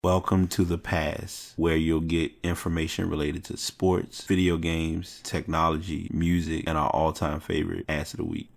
Welcome to the past, where you'll get information related to sports, video games, technology, music, and our all-time favorite ass of the week.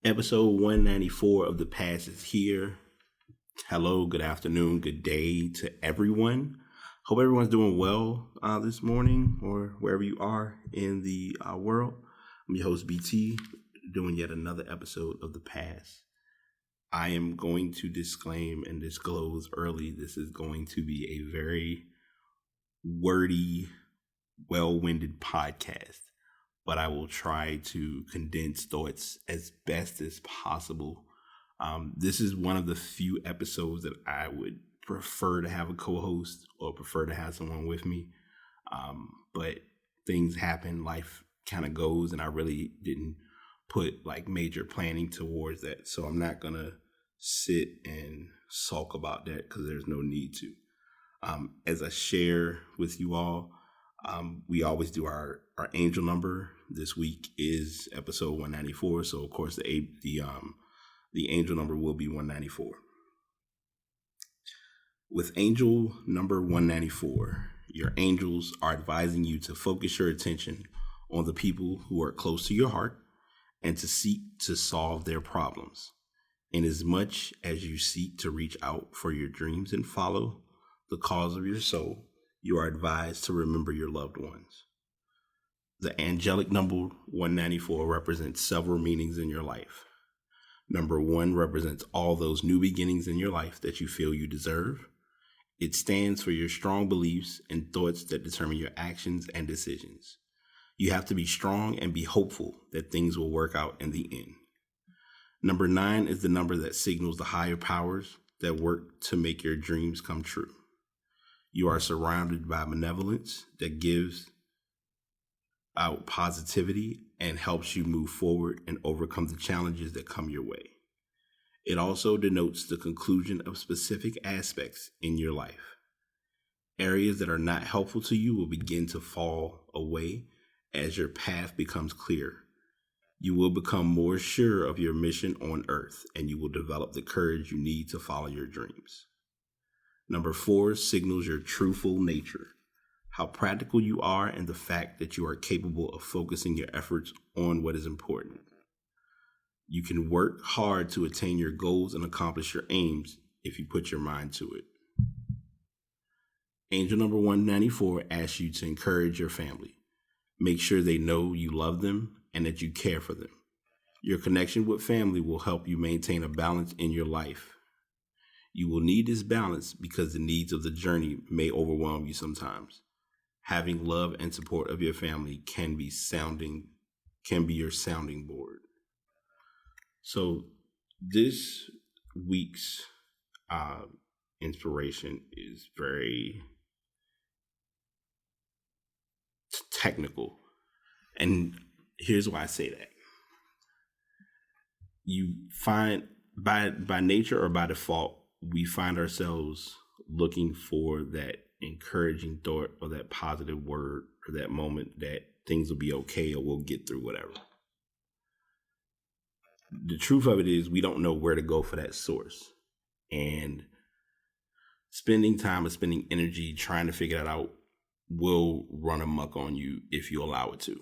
Episode 194 of The Past is here. Hello, good afternoon, good day to everyone. Hope everyone's doing well this morning or wherever you are in the world. I'm your host, BT, doing yet another episode of The Past. I am going to disclaim and disclose early, this is going to be a very wordy, well-winded podcast. But I will try to condense thoughts as best as possible. This is one of the few episodes that I would prefer to have a co-host or prefer to have someone with me. But things happen, life kind of goes, and I really didn't put like major planning towards that. So I'm not going to sit and sulk about that because there's no need to. As I share with you all, we always do our angel number. This week is episode 194. So of course the angel number will be 194. With angel number 194, your angels are advising you to focus your attention on the people who are close to your heart and to seek to solve their problems. Inasmuch as you seek to reach out for your dreams and follow the cause of your soul, you are advised to remember your loved ones. The angelic number 194 represents several meanings in your life. Number 1 represents all those new beginnings in your life that you feel you deserve. It stands for your strong beliefs and thoughts that determine your actions and decisions. You have to be strong and be hopeful that things will work out in the end. Number 9 is the number that signals the higher powers that work to make your dreams come true. You are surrounded by benevolence that gives out positivity and helps you move forward and overcome the challenges that come your way. It also denotes the conclusion of specific aspects in your life. Areas that are not helpful to you will begin to fall away as your path becomes clear. You will become more sure of your mission on earth, and you will develop the courage you need to follow your dreams. Number 4 signals your truthful nature, how practical you are, and the fact that you are capable of focusing your efforts on what is important. You can work hard to attain your goals and accomplish your aims if you put your mind to it. Angel number 194 asks you to encourage your family. Make sure they know you love them and that you care for them. Your connection with family will help you maintain a balance in your life. You will need this balance because the needs of the journey may overwhelm you sometimes. Having love and support of your family can be your sounding board. So this week's inspiration is very technical. And here's why I say that. You find by nature or by default, we find ourselves looking for that encouraging thought or that positive word or that moment that things will be okay or we'll get through whatever. The truth of it is we don't know where to go for that source. And spending time or spending energy trying to figure that out will run amok on you if you allow it to.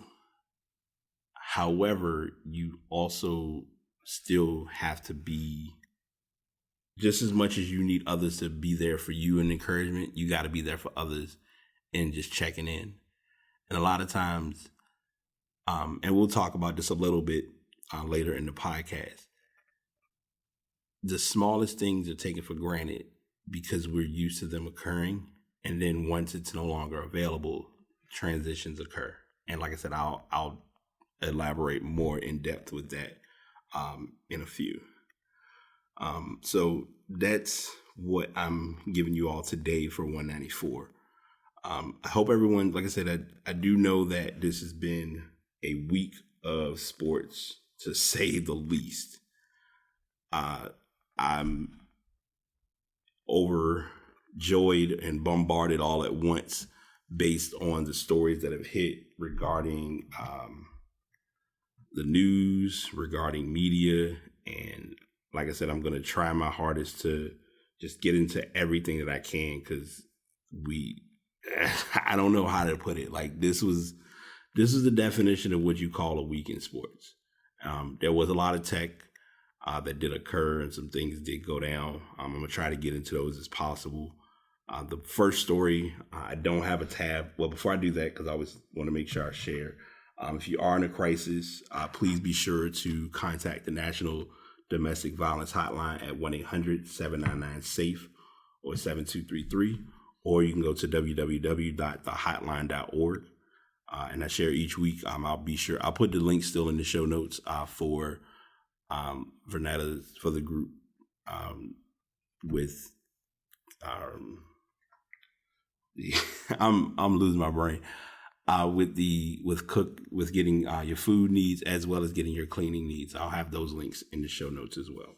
However, you also still have to be, just as much as you need others to be there for you in encouragement, you got to be there for others and just checking in. And a lot of times, and we'll talk about this a little bit later in the podcast, the smallest things are taken for granted because we're used to them occurring. And then once it's no longer available, transitions occur. And like I said, I'll elaborate more in depth with that in a few. So that's what I'm giving you all today for 194. I hope everyone, like I said, I do know that this has been a week of sports, to say the least. I'm overjoyed and bombarded all at once based on the stories that have hit regarding the news, regarding media. And like I said, I'm going to try my hardest to just get into everything that I can, because I don't know how to put it. Like, this is the definition of what you call a week in sports. There was a lot of tech that did occur, and some things did go down. I'm going to try to get into those as possible. The first story, I don't have a tab. Well, before I do that, because I always want to make sure I share, if you are in a crisis, please be sure to contact the National Domestic Violence Hotline at 1-800-799-SAFE or 7233, or you can go to www.thehotline.org. And I share each week. I'll put the link still in the show notes for Vernetta, for the group with I'm losing my brain with getting your food needs, as well as getting your cleaning needs. I'll have those links in the show notes as well.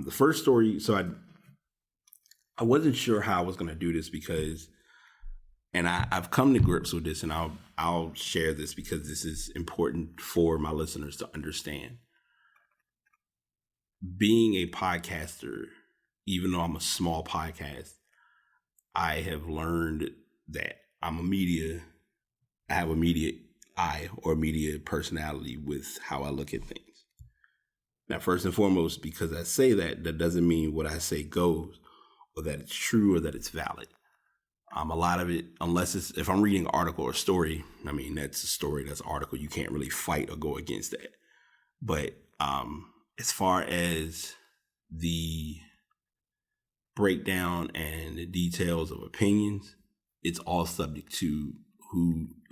The first story, so I wasn't sure how I was going to do this, because, and I've come to grips with this, and I'll share this because this is important for my listeners to understand. Being a podcaster, even though I'm a small podcast, I have learned that I have a media eye, or media personality with how I look at things. Now, first and foremost, because I say that doesn't mean what I say goes, or that it's true, or that it's valid. A lot of it, if I'm reading an article or story, I mean, that's a story, that's an article. You can't really fight or go against that. But as far as the breakdown and the details of opinions, it's all subject to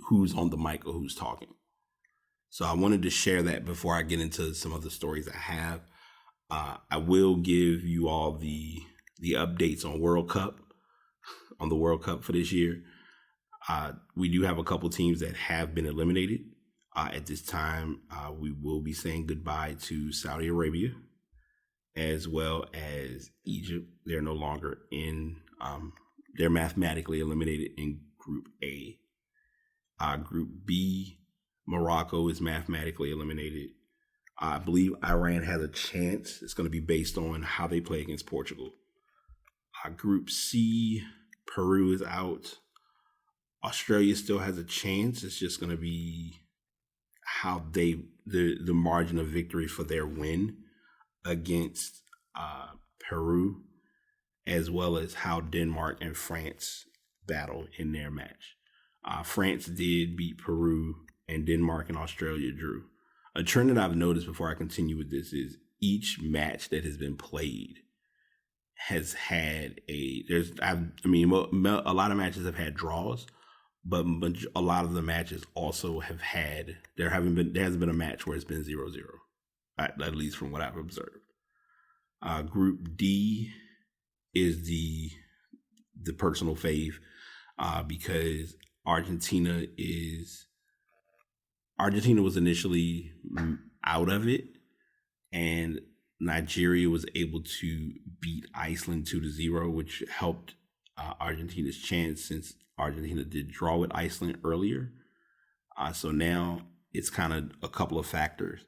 who's on the mic or who's talking. So I wanted to share that before I get into some of the stories I have. I will give you all the updates on the World Cup for this year. We do have a couple teams that have been eliminated. At this time, we will be saying goodbye to Saudi Arabia, as well as Egypt. They're no longer they're mathematically eliminated in Group A. Group B, Morocco is mathematically eliminated. I believe Iran has a chance. It's going to be based on how they play against Portugal. Group C, Peru is out. Australia still has a chance. It's just going to be how the margin of victory for their win against Peru, as well as how Denmark and France battle in their match. France did beat Peru, and Denmark and Australia drew. A trend that I've noticed before I continue with this is each match that has been played has had a lot of matches have had draws, but a lot of the matches also have had, there hasn't been a match where it's been 0-0, at least from what I've observed. Group D is the personal fave, because Argentina was initially out of it, and Nigeria was able to beat Iceland 2-0, which helped Argentina's chance, since Argentina did draw with Iceland earlier. So now it's kind of a couple of factors.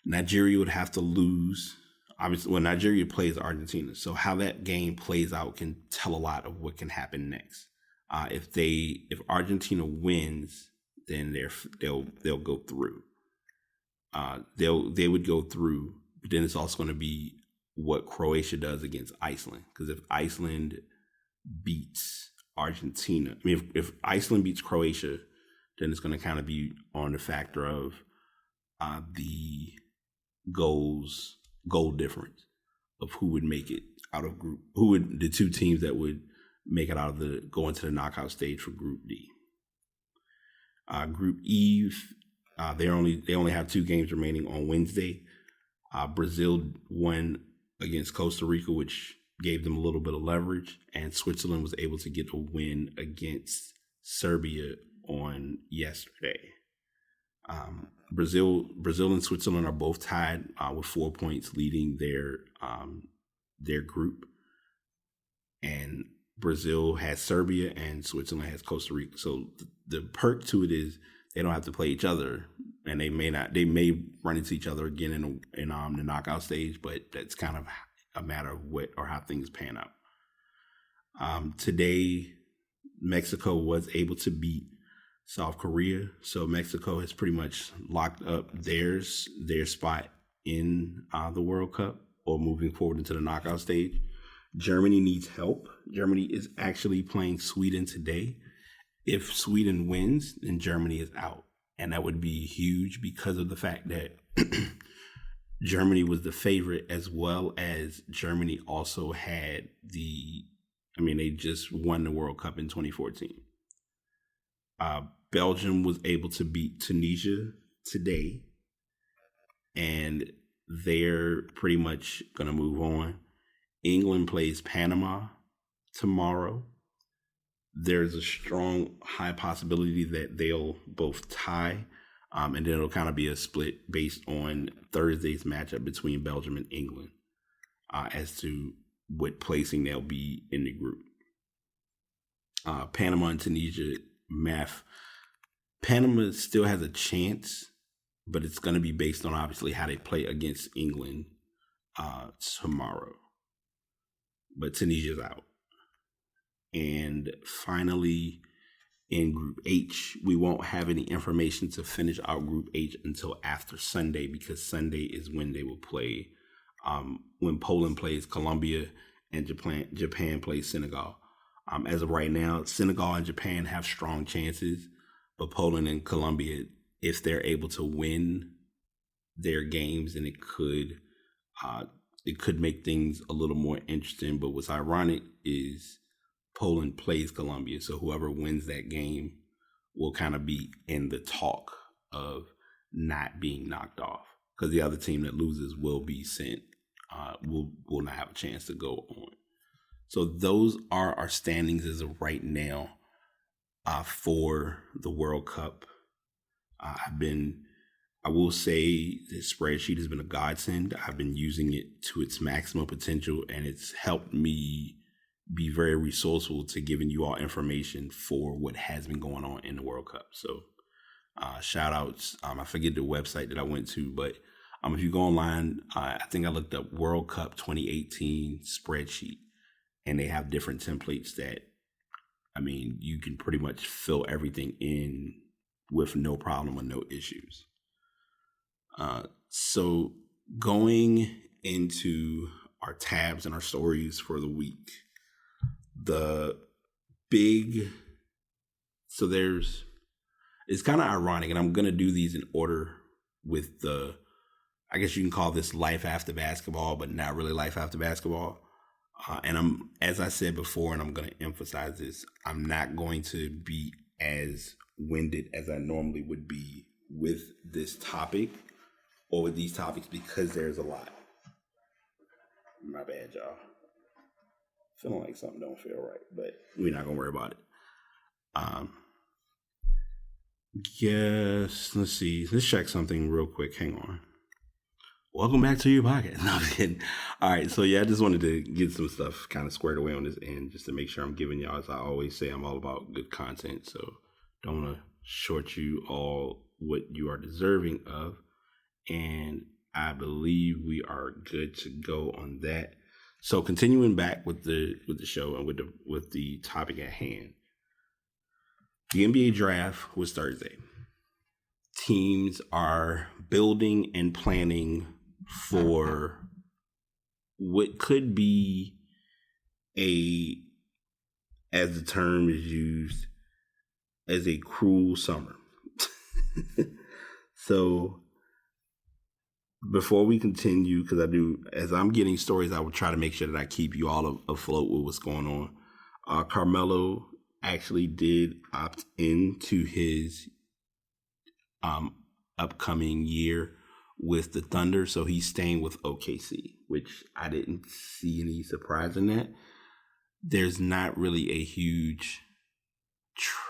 Nigeria would have to lose. Obviously, when Nigeria plays Argentina, so how that game plays out can tell a lot of what can happen next. If Argentina wins, then they'll go through. They would go through, but then it's also going to be what Croatia does against Iceland. Because if Iceland beats Argentina, if Iceland beats Croatia, then it's going to kind of be on the factor of the goal difference of who would make it out of the two teams that would make it out of go into the knockout stage for Group D. Group E, they only have 2 games remaining on Wednesday. Brazil won against Costa Rica, which gave them a little bit of leverage, and Switzerland was able to get a win against Serbia on yesterday. Brazil and Switzerland are both tied with 4 points, leading their group. And Brazil has Serbia and Switzerland has Costa Rica. So the perk to it is they don't have to play each other, and they may run into each other again in the knockout stage, but that's kind of a matter of what or how things pan out. Today, Mexico was able to beat South Korea, so Mexico has pretty much locked up their spot in the World Cup or moving forward into the knockout stage. Germany needs help. Germany is actually playing Sweden today. If Sweden wins, then Germany is out, and that would be huge because of the fact that Germany was the favorite, as well as Germany also had they just won the World Cup in 2014. Belgium was able to beat Tunisia today, and they're pretty much going to move on. England plays Panama tomorrow. There's a strong, high possibility that they'll both tie, and then it'll kind of be a split based on Thursday's matchup between Belgium and England as to what placing they'll be in the group. Panama and Tunisia, Panama still has a chance, but it's going to be based on obviously how they play against England tomorrow. But Tunisia's out. And finally, in Group H, we won't have any information to finish out Group H until after Sunday, because Sunday is when they will play, when Poland plays Colombia and Japan plays Senegal. As of right now, Senegal and Japan have strong chances, but Poland and Colombia, if they're able to win their games, then it could make things a little more interesting. But what's ironic is Poland plays Colombia, so whoever wins that game will kind of be in the talk of not being knocked off, because the other team that loses will be sent, will not have a chance to go on. So those are our standings as of right now for the World Cup. I will say this spreadsheet has been a godsend. I've been using it to its maximum potential, and it's helped me be very resourceful to giving you all information for what has been going on in the World Cup. So shout outs. I forget the website that I went to, but if you go online, I think I looked up World Cup 2018 spreadsheet, and they have different templates that, you can pretty much fill everything in with no problem or no issues. So going into our tabs and our stories for the week, it's kind of ironic, and I'm going to do these in order with I guess you can call this life after basketball, but not really life after basketball. And as I said before, and I'm going to emphasize this, I'm not going to be as winded as I normally would be with this topic or with these topics, because there's a lot. My bad, y'all. Feeling like something don't feel right, but we're not going to worry about it. Yes, let's see. Let's check something real quick. Hang on. Welcome back to your podcast. No, I'm kidding. All right, so I just wanted to get some stuff kind of squared away on this end, just to make sure I'm giving y'all, as I always say, I'm all about good content. So don't want to short you all what you are deserving of. And I believe we are good to go on that. So continuing back with the show and with the topic at hand, the NBA draft was Thursday. Teams are building and planning for what could be as the term is used, as a cruel summer. So before we continue, because as I'm getting stories, I will try to make sure that I keep you all afloat with what's going on. Carmelo actually did opt into his upcoming year with the Thunder, so he's staying with OKC, which I didn't see any surprise in that. There's not really a huge,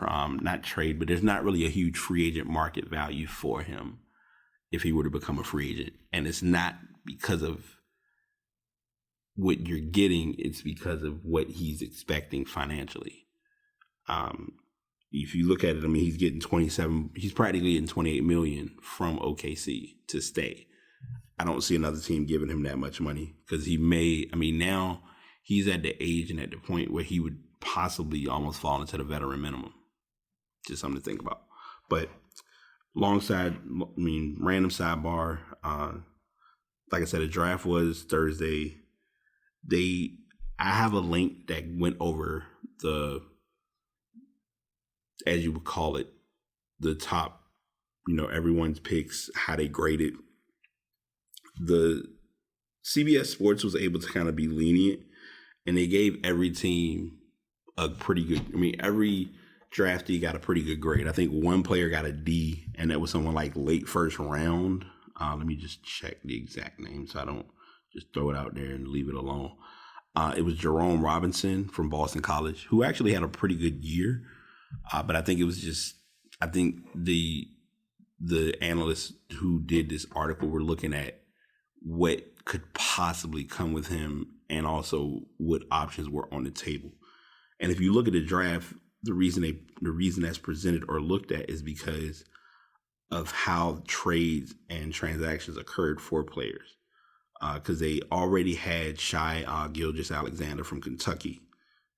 not trade, but there's not really a huge free agent market value for him if he were to become a free agent. And it's not because of what you're getting, it's because of what he's expecting financially. If you look at it, I mean, he's practically getting $28 million from OKC to stay. I don't see another team giving him that much money because now he's at the age and at the point where he would possibly almost fall into the veteran minimum. Just something to think about. But random sidebar, like I said, the draft was Thursday. I have a link that went over as you would call it, the top, everyone's picks, how they graded. The CBS Sports was able to kind of be lenient, and they gave every team a pretty good, every draftee got a pretty good grade. I think one player got a D, and that was someone like late first round. Let me just check the exact name so I don't just throw it out there and leave it alone. It was Jerome Robinson from Boston College, who actually had a pretty good year. But I think it was the analysts who did this article were looking at what could possibly come with him and also what options were on the table. And if you look at the draft, the reason that's presented or looked at is because of how trades and transactions occurred for players. Because they already had Shai Gilgeous-Alexander from Kentucky,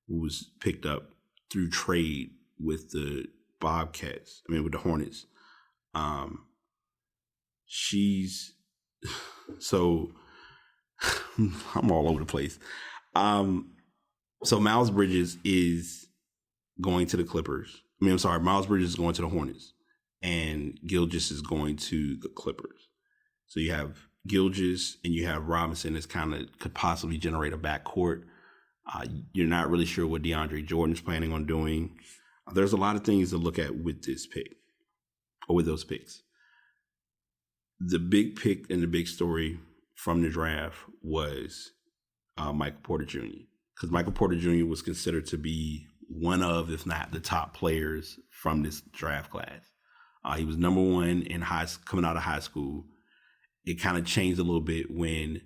who was picked up through trade with the with the Hornets. So I'm all over the place. So Miles Bridges is going to the Clippers. Miles Bridges is going to the Hornets, and Gilgeous is going to the Clippers. So you have Gilgeous and you have Robinson as could possibly generate a backcourt. You're not really sure what DeAndre Jordan's planning on doing. There's a lot of things to look at with this pick, or with those picks. The big pick and the big story from the draft was Michael Porter Jr. Because Michael Porter Jr. was considered to be one of, if not the top players from this draft class. He was number one coming out of high school. It kind of changed a little bit when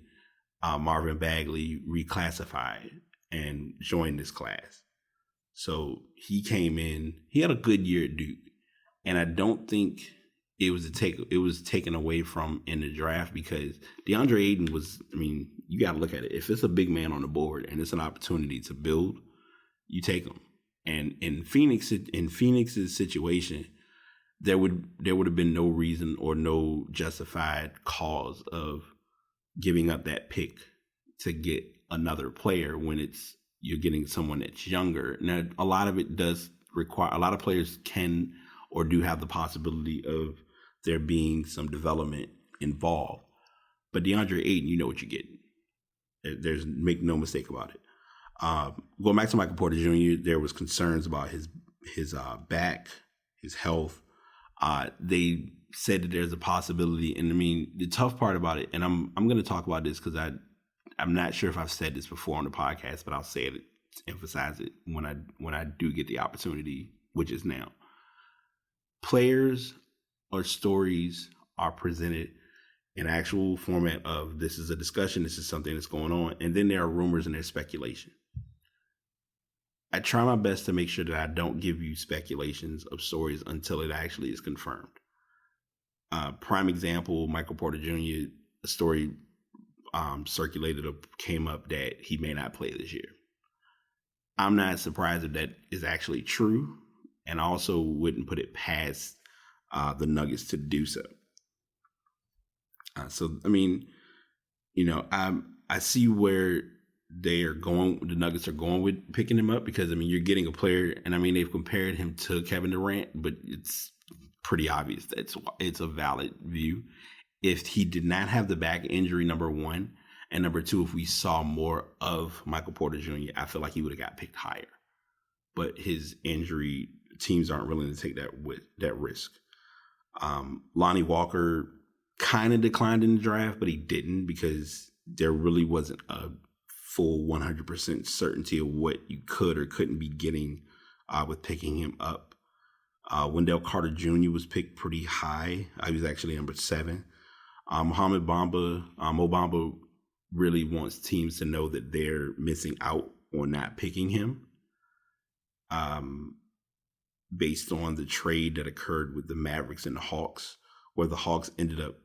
Marvin Bagley reclassified and joined this class. So he came in, he had a good year at Duke. And I don't think it was taken away from in the draft, because DeAndre Ayton was, you got to look at it. If it's a big man on the board and it's an opportunity to build, you take him. And in Phoenix's situation, there would have been no reason or no justified cause of giving up that pick to get another player when you're getting someone that's younger. Now, a lot of it does require, a lot of players can or do have the possibility of there being some development involved. But DeAndre Ayton, you know what you're getting. Make no mistake about it. Going back to Michael Porter Jr., there was concerns about his back, his health. They said that there's a possibility, and the tough part about it, and I'm going to talk about this because I'm not sure if I've said this before on the podcast, but I'll say it, emphasize it when I do get the opportunity, which is now. Players or stories are presented in actual format of, this is a discussion, this is something that's going on, and then there are rumors and there's speculation. I try my best to make sure that I don't give you speculations of stories until it actually is confirmed. Prime example, Michael Porter Jr., a story came up that he may not play this year. I'm not surprised if that is actually true, and I also wouldn't put it past the Nuggets to do so. I see where they are going, the Nuggets are going with picking him up, because you're getting a player, and they've compared him to Kevin Durant, but it's pretty obvious that it's a valid view. If he did not have the back injury, number one, and number two, if we saw more of Michael Porter Jr., I feel like he would have got picked higher. But his injury, teams aren't willing to take that risk. Lonnie Walker kind of declined in the draft, but he didn't because there really wasn't a full 100% certainty of what you could or couldn't be getting with picking him up. Wendell Carter Jr. was picked pretty high. He was actually number 7. Mohamed Bamba, Mo Bamba really wants teams to know that they're missing out on not picking him based on the trade that occurred with the Mavericks and the Hawks, where the Hawks ended up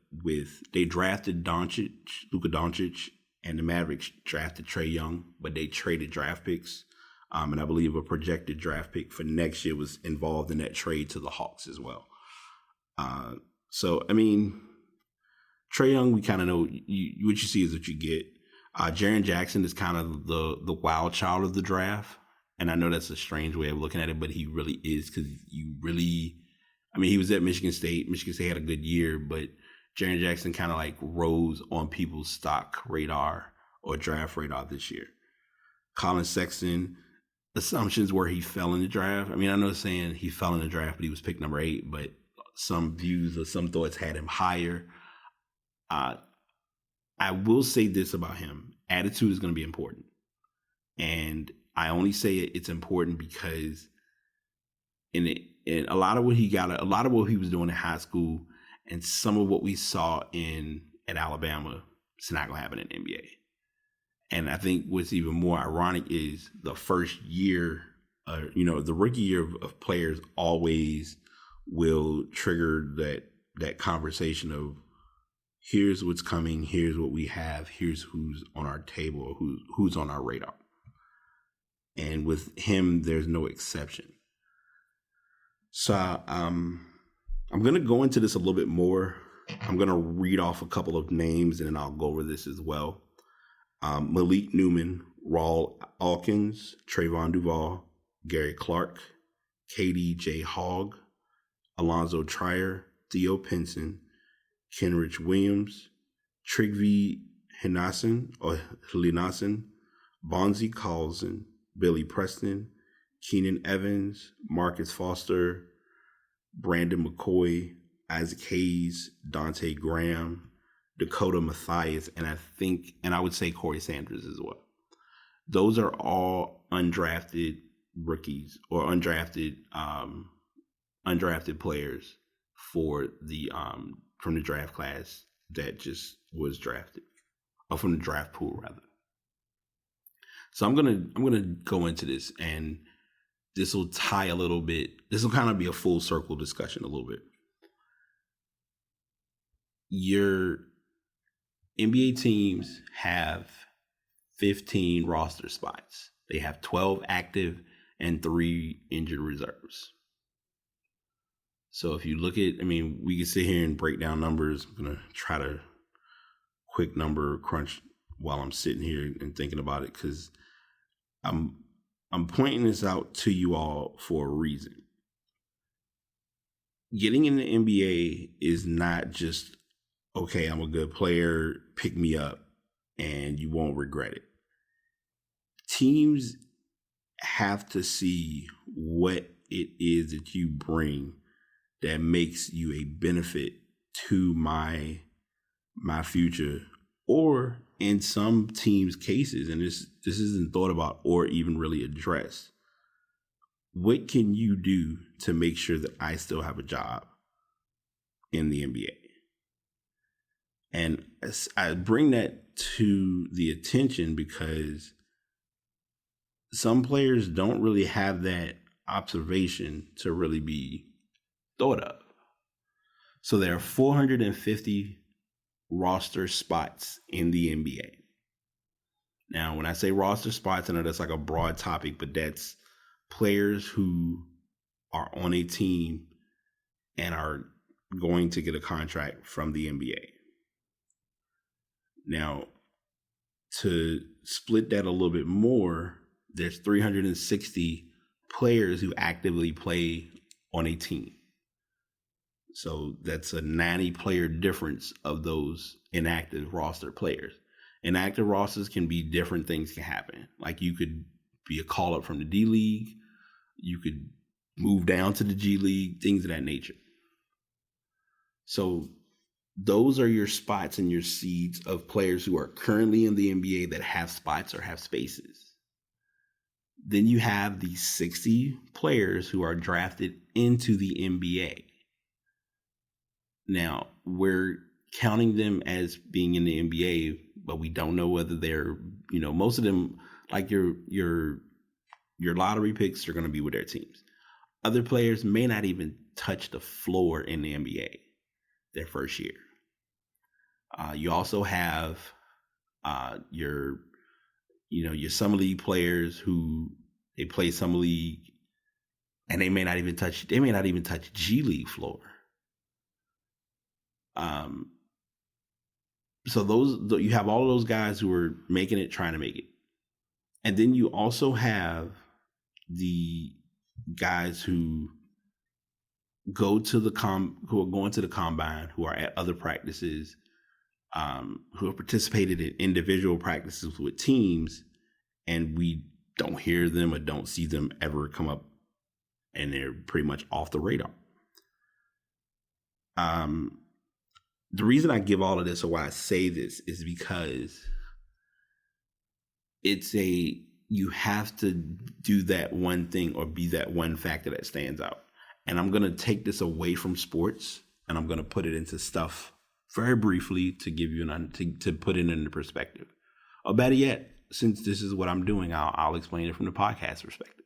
they drafted Luka Doncic, and the Mavericks drafted Trae Young, but they traded draft picks. And I believe a projected draft pick for next year was involved in that trade to the Hawks as well. So, I mean, Trae Young, we kind of know what you see is what you get. Jaren Jackson is kind of the wild child of the draft. And I know that's a strange way of looking at it, but he really is, because he was at Michigan State. Michigan State had a good year, but Jaren Jackson kind of like rose on people's stock radar or draft radar this year. Colin Sexton, assumptions where he fell in the draft. I mean, I know saying he fell in the draft, but he was picked number 8, but some views or some thoughts had him higher. I will say this about him. Attitude is going to be important. And I only say it's important because in a lot of what he was doing in high school and some of what we saw at Alabama, it's not going to happen in the NBA. And I think what's even more ironic is the first year, the rookie year of players always will trigger that conversation of, here's what's coming, here's what we have, here's who's on our table, who's on our radar. And with him, there's no exception. So I'm going to go into this a little bit more. I'm going to read off a couple of names, and then I'll go over this as well. Malik Newman, Raul Alkins, Trayvon Duval, Gary Clark, Katie J. Hogg, Alonzo Trier, Theo Pinson, Kenrich Williams, Trigvi Hinason, Bonzi Carlson, Billy Preston, Keenan Evans, Marcus Foster, Brandon McCoy, Isaac Hayes, Dante Graham, Dakota Mathias, and I would say Corey Sanders as well. Those are all undrafted rookies or undrafted players for the from the draft class that just was drafted, or from the draft pool rather. So I'm gonna go into this, and this will tie a little bit. This will kind of be a full circle discussion a little bit. Your NBA teams have 15 roster spots. They have 12 active and 3 injured reserves. So if you look at, we can sit here and break down numbers. I'm going to try to quick number crunch while I'm sitting here and thinking about it, because I'm pointing this out to you all for a reason. Getting in the NBA is not just, okay, I'm a good player, pick me up, and you won't regret it. Teams have to see what it is that you bring that makes you a benefit to my future, or in some teams' cases, and this isn't thought about or even really addressed, what can you do to make sure that I still have a job in the NBA? And I bring that to the attention because some players don't really have that observation to really be thought of. So there are 450 roster spots in the NBA. Now, when I say roster spots, I know that's like a broad topic, but that's players who are on a team and are going to get a contract from the NBA. Now, to split that a little bit more, there's 360 players who actively play on a team. So that's a 90-player difference of those inactive roster players. Inactive rosters can be different things can happen. Like you could be a call-up from the D League. You could move down to the G League, things of that nature. So those are your spots and your seeds of players who are currently in the NBA that have spots or have spaces. Then you have these 60 players who are drafted into the NBA. Now, we're counting them as being in the NBA, but we don't know whether they're, most of them, like your lottery picks, are going to be with their teams. Other players may not even touch the floor in the NBA their first year. You also have your summer league players who they play summer league and they may not even touch G League floor. So you have all of those guys who are making it, trying to make it. And then you also have the guys who go to who are going to the combine, who are at other practices, who have participated in individual practices with teams, and we don't hear them or don't see them ever come up, and they're pretty much off the radar. The reason I give all of this, or why I say this, is because you have to do that one thing or be that one factor that stands out. And I'm going to take this away from sports and I'm going to put it into stuff very briefly to give you to put it into perspective. Or better yet, since this is what I'm doing, I'll explain it from the podcast perspective.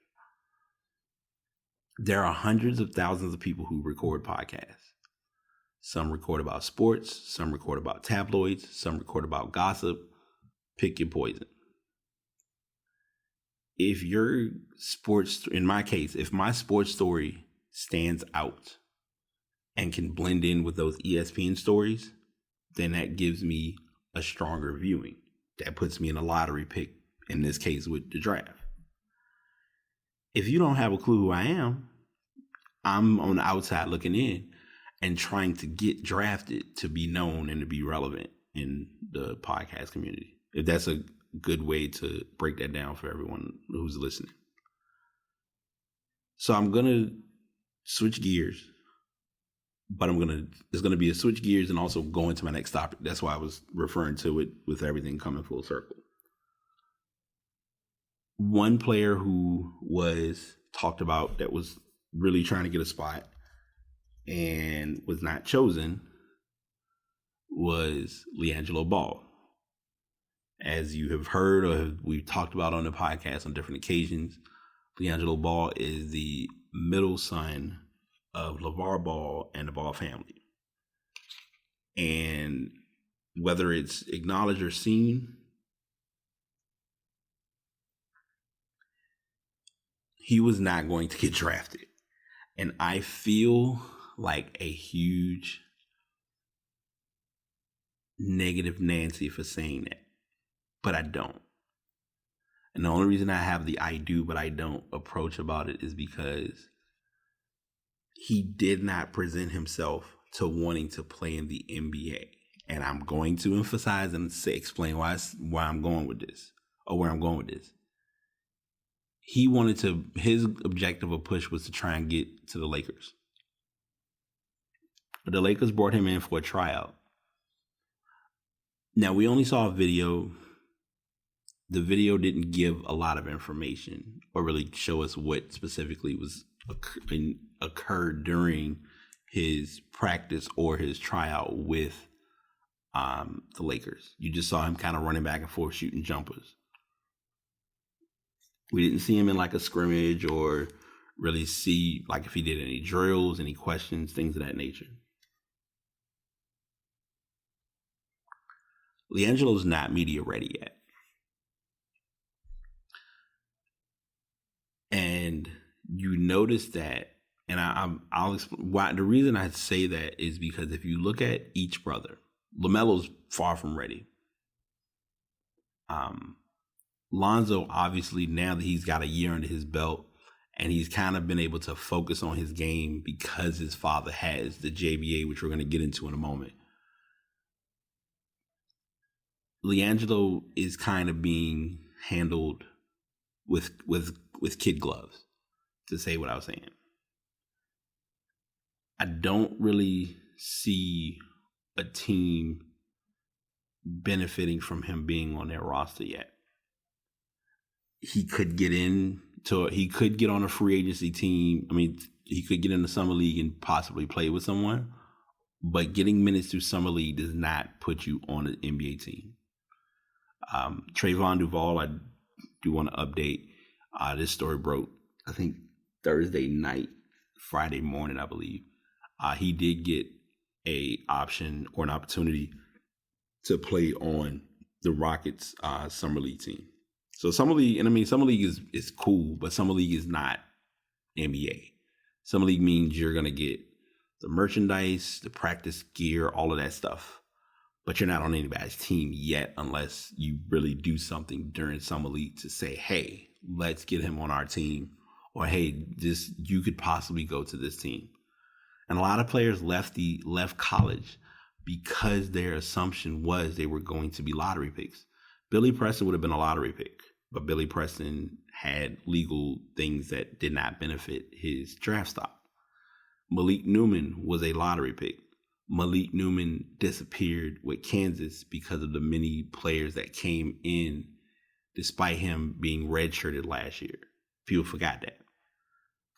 There are hundreds of thousands of people who record podcasts. Some record about sports, some record about tabloids, some record about gossip. Pick your poison. If in my case, if my sports story stands out and can blend in with those ESPN stories, then that gives me a stronger viewing. That puts me in a lottery pick, in this case with the draft. If you don't have a clue who I am, I'm on the outside looking in and trying to get drafted to be known and to be relevant in the podcast community. If that's a good way to break that down for everyone who's listening. So I'm going to switch gears, but it's going to be a switch gears and also go into my next topic. That's why I was referring to it with everything coming full circle. One player who was talked about that was really trying to get a spot and was not chosen was LiAngelo Ball. As you have heard or we've talked about on the podcast on different occasions, LiAngelo Ball is the middle son of LeVar Ball and the Ball family. And whether it's acknowledged or seen, he was not going to get drafted. And I feel like a huge negative Nancy for saying that. But I don't. And the only reason I have the I do but I don't approach about it is because he did not present himself to wanting to play in the NBA. And I'm going to emphasize and explain why I'm going with this, or where I'm going with this. His objective of push was to try and get to the Lakers. But the Lakers brought him in for a tryout. Now, we only saw a video. The video didn't give a lot of information or really show us what specifically was occurred during his practice or his tryout with the Lakers. You just saw him kind of running back and forth, shooting jumpers. We didn't see him in like a scrimmage or really see like if he did any drills, any questions, things of that nature. LiAngelo's not media ready yet. And you notice that, and I'll explain why. The reason I say that is because if you look at each brother, LaMelo's far from ready. Lonzo, obviously, now that he's got a year under his belt and he's kind of been able to focus on his game because his father has the JBA, which we're going to get into in a moment. LiAngelo is kind of being handled with kid gloves, to say what I was saying. I don't really see a team benefiting from him being on their roster yet. He could get on a free agency team. I mean, he could get in the summer league and possibly play with someone, but getting minutes through summer league does not put you on an NBA team. Trayvon Duval, I do want to update. This story broke, I think, Thursday night, Friday morning, I believe. He did get an opportunity to play on the Rockets summer league team. So summer league, and I mean, summer league is cool, but summer league is not NBA. Summer league means you're going to get the merchandise, the practice gear, all of that stuff. But you're not on anybody's team yet unless you really do something during summer league to say, hey, let's get him on our team. Or, hey, you could possibly go to this team. And a lot of players left college because their assumption was they were going to be lottery picks. Billy Preston would have been a lottery pick, but Billy Preston had legal things that did not benefit his draft stock. Malik Newman was a lottery pick. Malik Newman disappeared with Kansas because of the many players that came in despite him being redshirted last year. People forgot that.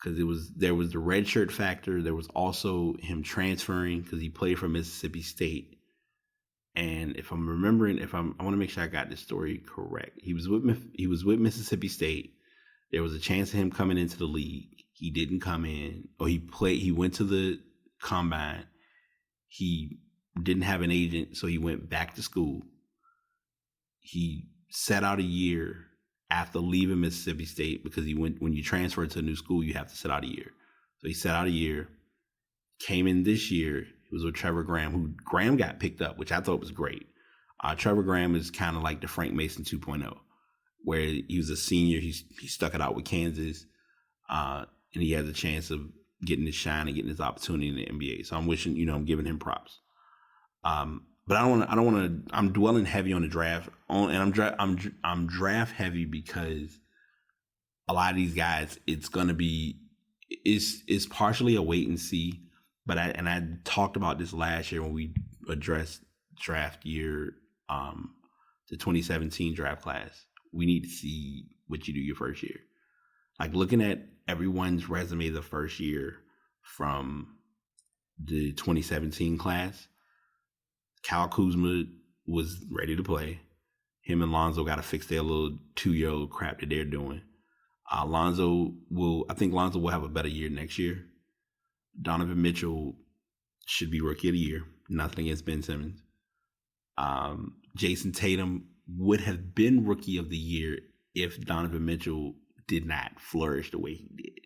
Because there was the redshirt factor. There was also him transferring because he played for Mississippi State. And if I'm remembering, I want to make sure I got this story correct. He was with Mississippi State. There was a chance of him coming into the league. He didn't come in, or he went to the combine. He didn't have an agent, so he went back to school. He sat out a year after leaving Mississippi State because when you transfer to a new school, you have to sit out a year. So he sat out a year, came in this year. He was with Trevor Graham, who Graham got picked up, which I thought was great. Trevor Graham is kind of like the Frank Mason 2.0, where he was a senior. He stuck it out with Kansas, and he has a chance of getting his shine and getting his opportunity in the NBA. So I'm wishing, I'm giving him props. But I don't want to. I'm dwelling heavy on the draft, and I'm draft heavy because a lot of these guys, it's partially a wait and see. But I talked about this last year when we addressed draft year, the 2017 draft class. We need to see what you do your first year. Like looking at everyone's resume the first year from the 2017 class, Kyle Kuzma was ready to play. Him and Lonzo got to fix their little 2-year-old crap that they're doing. I think Lonzo will have a better year next year. Donovan Mitchell should be rookie of the year. Nothing against Ben Simmons. Jason Tatum would have been rookie of the year if Donovan Mitchell did not flourish the way he did.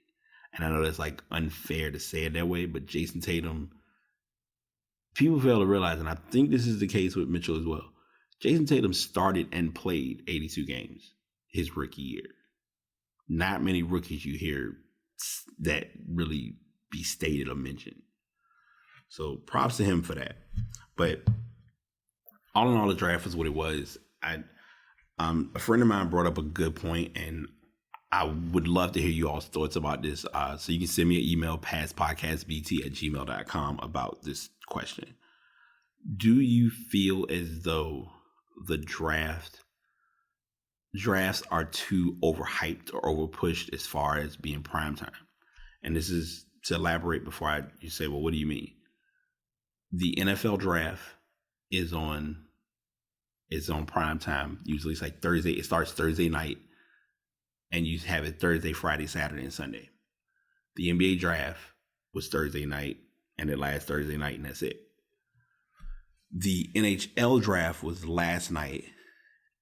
And I know that's like unfair to say it that way, but Jason Tatum, people fail to realize, and I think this is the case with Mitchell as well. Jason Tatum started and played 82 games his rookie year. Not many rookies you hear that really be stated or mentioned. So props to him for that. But all in all, the draft was what it was. A friend of mine brought up a good point, and I would love to hear you all's thoughts about this. So you can send me an email, passpodcastbt@gmail.com, about this question. Do you feel as though the drafts are too overhyped or overpushed as far as being primetime? And this is to elaborate before you say, well, what do you mean? The NFL draft is on prime time. Usually it's like Thursday. It starts Thursday night, and you have it Thursday, Friday, Saturday, and Sunday. The NBA draft was Thursday night, and it lasts Thursday night, and that's it. The NHL draft was last night,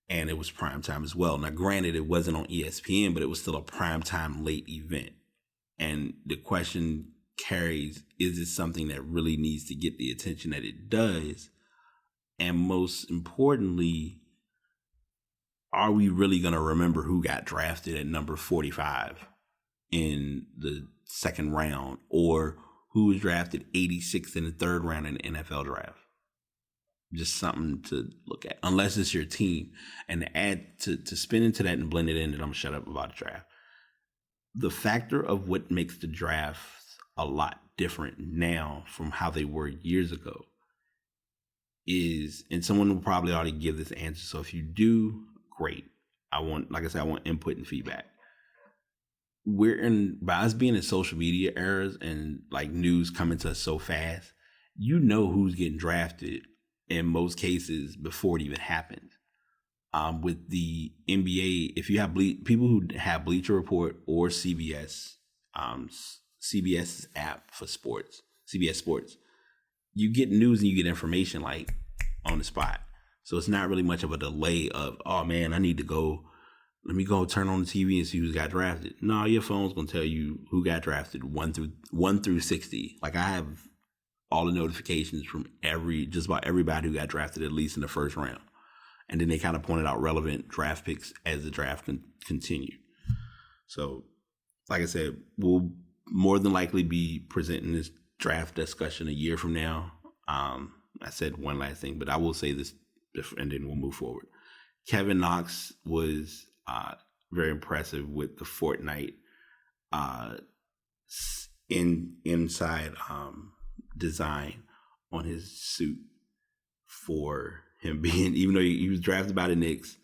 and it was prime time as well. Now, granted, it wasn't on ESPN, but it was still a prime time late event. And the question carries, is it something that really needs to get the attention that it does? And most importantly, are we really going to remember who got drafted at number 45 in the second round, or who was drafted 86th in the third round in the NFL draft? Just something to look at, unless it's your team. And to add to spin into that and blend it in, and I'm gonna shut up about the draft. The factor of what makes the drafts a lot different now from how they were years ago is, and someone will probably already give this answer. So if you do, great. I want input and feedback. By us being in social media eras and like news coming to us so fast, who's getting drafted in most cases before it even happens. With the NBA, if you have people who have Bleacher Report or CBS, CBS app for sports, CBS Sports, you get news and you get information like on the spot. So it's not really much of a delay of, oh man, I need to go. Let me go turn on the TV and see who's got drafted. No, your phone's gonna tell you who got drafted 1 through 60. Like I have all the notifications from just about everybody who got drafted at least in the first round. And then they kind of pointed out relevant draft picks as the draft continued. So, like I said, we'll more than likely be presenting this draft discussion a year from now. I said one last thing, but I will say this, and then we'll move forward. Kevin Knox was very impressive with the Fortnite inside design on his suit for him being, even though he was drafted by the Knicks.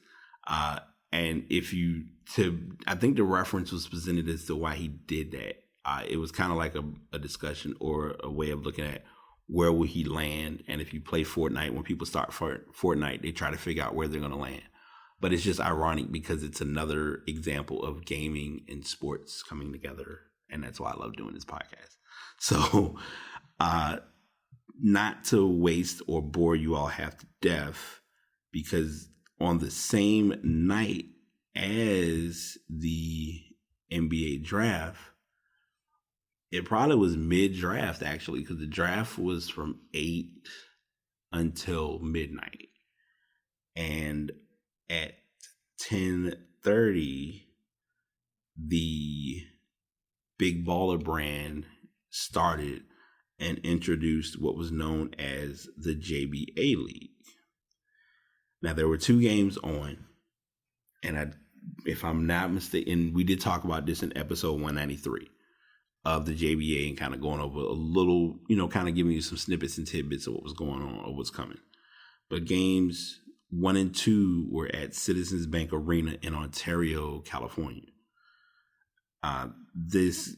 And I think the reference was presented as to why he did that. It was kind of like a discussion or a way of looking at where will he land. And if you play Fortnite, when people start Fortnite, they try to figure out where they're going to land. But it's just ironic because it's another example of gaming and sports coming together. And that's why I love doing this podcast. So, not to waste or bore you all half to death, because on the same night as the NBA draft, it probably was mid-draft actually, because the draft was from 8 until midnight. And at 10:30, the Big Baller brand started and introduced what was known as the JBA League. Now, there were 2 games on, and if I'm not mistaken, we did talk about this in episode 193 of the JBA and kind of going over a little, kind of giving you some snippets and tidbits of what was going on or what's coming. But games 1 and 2 were at Citizens Bank Arena in Ontario, California. This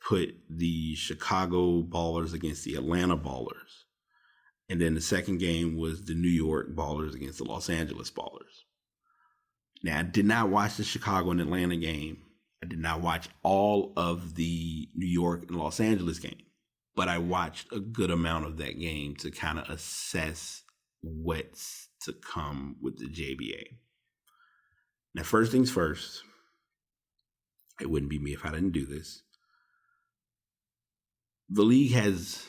put the Chicago Ballers against the Atlanta Ballers. And then the second game was the New York Ballers against the Los Angeles Ballers. Now, I did not watch the Chicago and Atlanta game. I did not watch all of the New York and Los Angeles game, but I watched a good amount of that game to kind of assess what's to come with the JBA. Now, first things first, it wouldn't be me if I didn't do this. The league has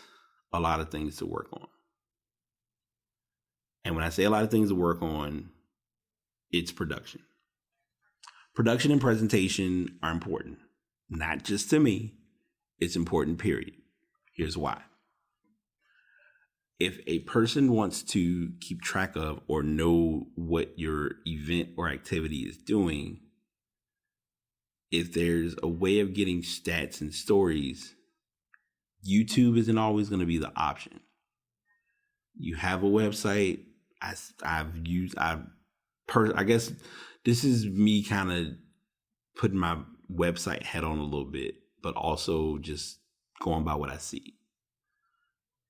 a lot of things to work on. And when I say a lot of things to work on, it's production. Production and presentation are important, not just to me. It's important, period. Here's why. If a person wants to keep track of or know what your event or activity is doing, if there's a way of getting stats and stories, YouTube isn't always going to be the option. You have a website. I guess this is me kind of putting my website head on a little bit, but also just going by what I see.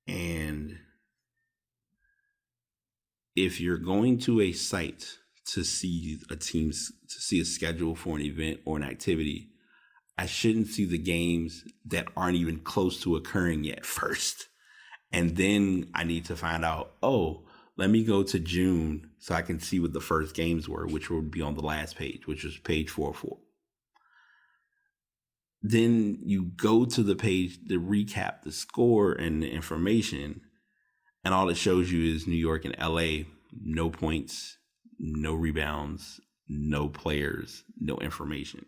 And if you're going to a site to see a schedule for an event or an activity, I shouldn't see the games that aren't even close to occurring yet first. And then I need to find out, let me go to June so I can see what the first games were, which would be on the last page, which was page 404. Then you go to the page to recap the score and the information, and all it shows you is New York and LA, no points, no rebounds, no players, no information.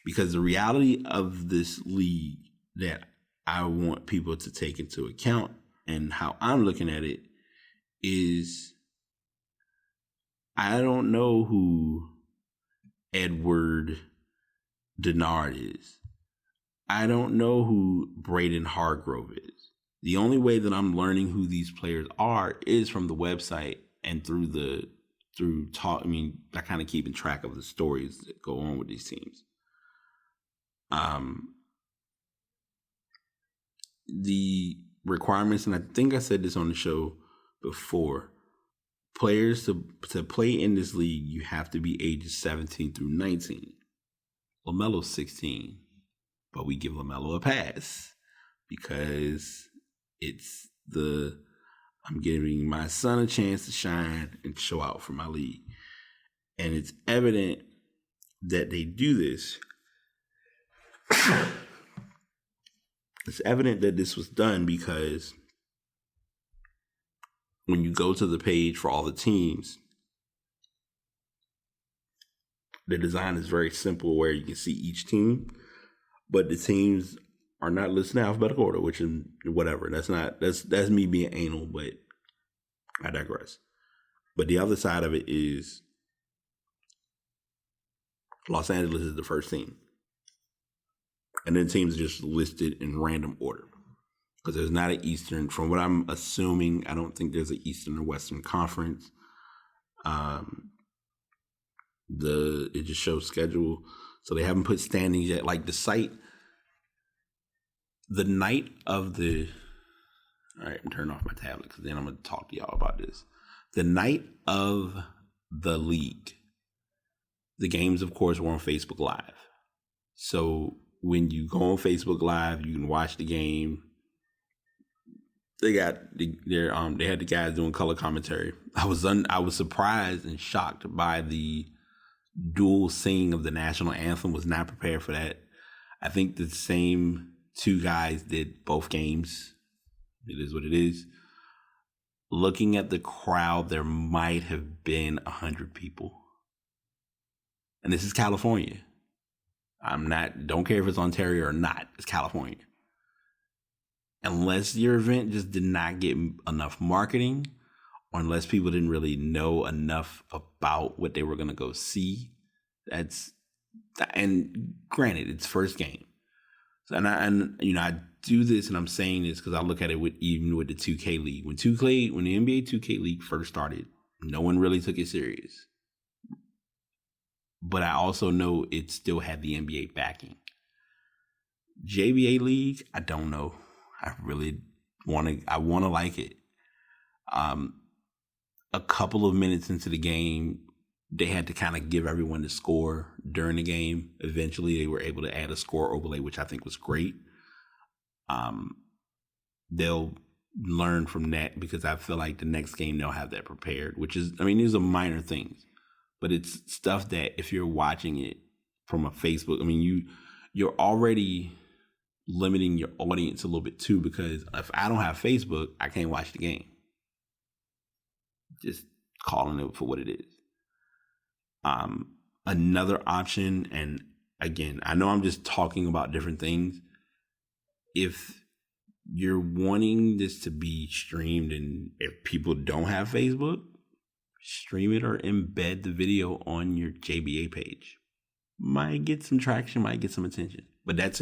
Because the reality of this league that I want people to take into account and how I'm looking at it is, I don't know who Edward Denard is. I don't know who Braden Hargrove is. The only way that I'm learning who these players are is from the website and through talk. I mean, I kind of keeping track of the stories that go on with these teams. The requirements, and I think I said this on the show before, players to play in this league, you have to be ages 17 through 19. LaMelo's 16, but we give LaMelo a pass because I'm giving my son a chance to shine and show out for my league. And it's evident that they do this. It's evident that this was done because when you go to the page for all the teams, the design is very simple where you can see each team, but the teams are not listed in alphabetical order, which is whatever. That's me being anal, but I digress. But the other side of it is Los Angeles is the first team. And then teams are just listed in random order. Because there's not an Eastern, from what I'm assuming, I don't think there's an Eastern or Western conference. It just shows schedule. So they haven't put standings yet. Like the site, the night of the, all right, I'm turning off my tablet because then I'm going to talk to y'all about this. The night of the league, the games, of course, were on Facebook Live. So when you go on Facebook Live, you can watch the game. They got they had the guys doing color commentary. I was surprised and shocked by the dual singing of the national anthem. Was not prepared for that. I think the same two guys did both games. It is what it is. Looking at the crowd, there might have been 100 people. And this is California. Don't care if it's Ontario or not. It's California. Unless your event just did not get enough marketing, or unless people didn't really know enough about what they were going to go see. And granted, it's first game. So, I do this, and I'm saying this because I look at it even with the 2K League. When the NBA 2K League first started, no one really took it serious. But I also know it still had the NBA backing. JBA League, I don't know. I really want to like it. A couple of minutes into the game, they had to kind of give everyone the score during the game. Eventually, they were able to add a score overlay, which I think was great. They'll learn from that because I feel like the next game they'll have that prepared, which is, these are minor things, but it's stuff that if you're watching it from a Facebook, you're already limiting your audience a little bit too, because if I don't have Facebook, I can't watch the game. Just calling it for what it is. Another option, and again, I know I'm just talking about different things. If you're wanting this to be streamed, and if people don't have Facebook, stream it or embed the video on your JBA page. Might get some traction, might get some attention. But that's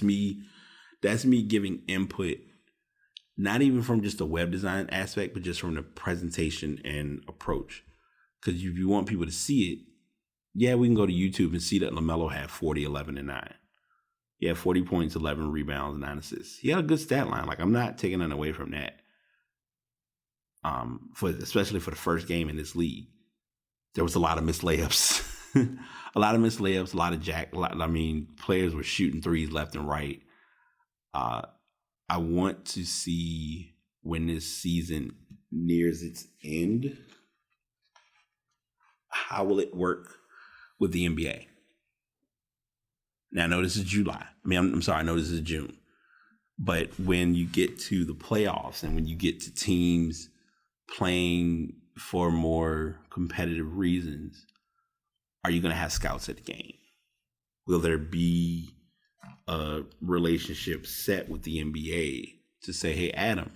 me giving input, not even from just the web design aspect, but just from the presentation and approach. Because if you want people to see it, yeah, we can go to YouTube and see that LaMelo had 40, 11, and 9. He had 40 points, 11 rebounds, 9 assists. He had a good stat line. Like, I'm not taking that away from that. Especially for the first game in this league, there was a lot of missed layups. A lot of players were shooting threes left and right. I want to see when this season nears its end, how will it work with the NBA? Now, I know this is July. I know this is June. But when you get to the playoffs and when you get to teams playing for more competitive reasons, are you going to have scouts at the game? Will there be a relationship set with the NBA to say, hey, Adam,